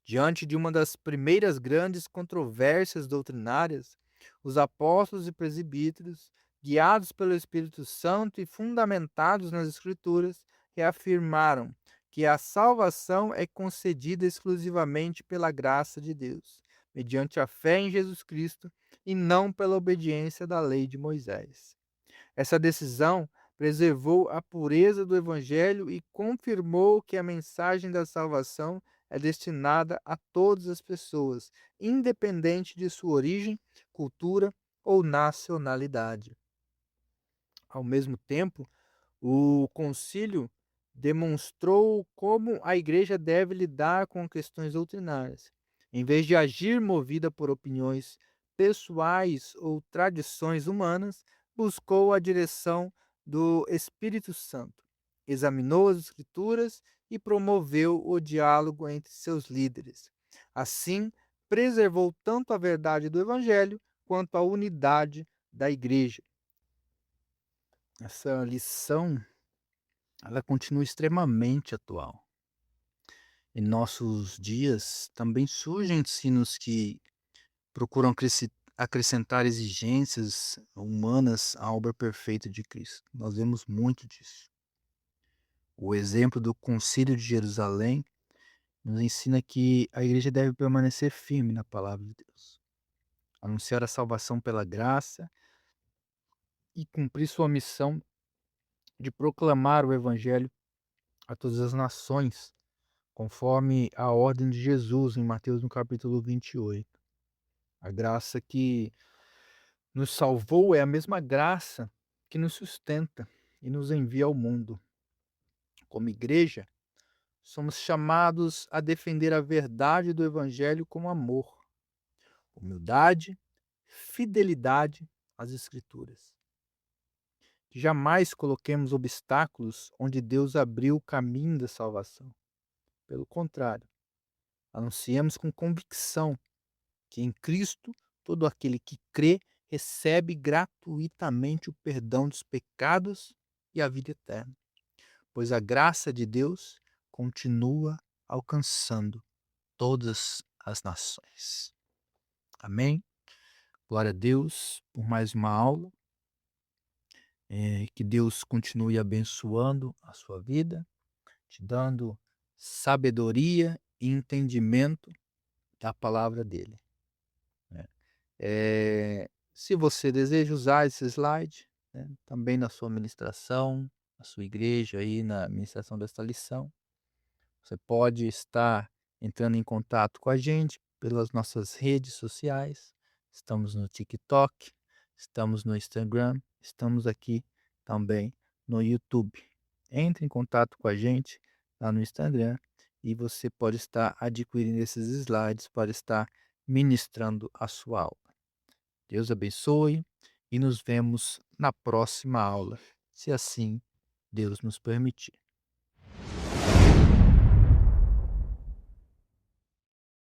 Diante de uma das primeiras grandes controvérsias doutrinárias, os apóstolos e presbíteros, guiados pelo Espírito Santo e fundamentados nas Escrituras, reafirmaram que a salvação é concedida exclusivamente pela graça de Deus, mediante a fé em Jesus Cristo e não pela obediência da lei de Moisés. Essa decisão preservou a pureza do Evangelho e confirmou que a mensagem da salvação é destinada a todas as pessoas, independente de sua origem, cultura ou nacionalidade. Ao mesmo tempo, o concílio demonstrou como a igreja deve lidar com questões doutrinárias. Em vez de agir movida por opiniões pessoais ou tradições humanas, buscou a direção do Espírito Santo, examinou as Escrituras e promoveu o diálogo entre seus líderes. Assim, preservou tanto a verdade do Evangelho quanto a unidade da igreja. Essa lição ela continua extremamente atual. Em nossos dias também surgem ensinos que procuram acrescentar exigências humanas à obra perfeita de Cristo. Nós vemos muito disso. O exemplo do Concílio de Jerusalém nos ensina que a igreja deve permanecer firme na palavra de Deus, anunciar a salvação pela graça e cumprir sua missão de proclamar o evangelho a todas as nações, conforme a ordem de Jesus em Mateus no capítulo 28. A graça que nos salvou é a mesma graça que nos sustenta e nos envia ao mundo. Como igreja, somos chamados a defender a verdade do Evangelho com amor, humildade, fidelidade às Escrituras. Que jamais coloquemos obstáculos onde Deus abriu o caminho da salvação. Pelo contrário, anunciemos com convicção que em Cristo todo aquele que crê recebe gratuitamente o perdão dos pecados e a vida eterna, pois a graça de Deus continua alcançando todas as nações. Amém? Glória a Deus por mais uma aula. Que Deus continue abençoando a sua vida, te dando sabedoria e entendimento da palavra dele, né? Se você deseja usar esse slide, né, também na sua ministração, na sua igreja, aí na ministração desta lição, você pode estar entrando em contato com a gente pelas nossas redes sociais. Estamos no TikTok, estamos no Instagram, estamos aqui também no YouTube. Entre em contato com a gente lá no Instagram e você pode estar adquirindo esses slides para estar ministrando a sua aula. Deus abençoe e nos vemos na próxima aula, se assim Deus nos permitir.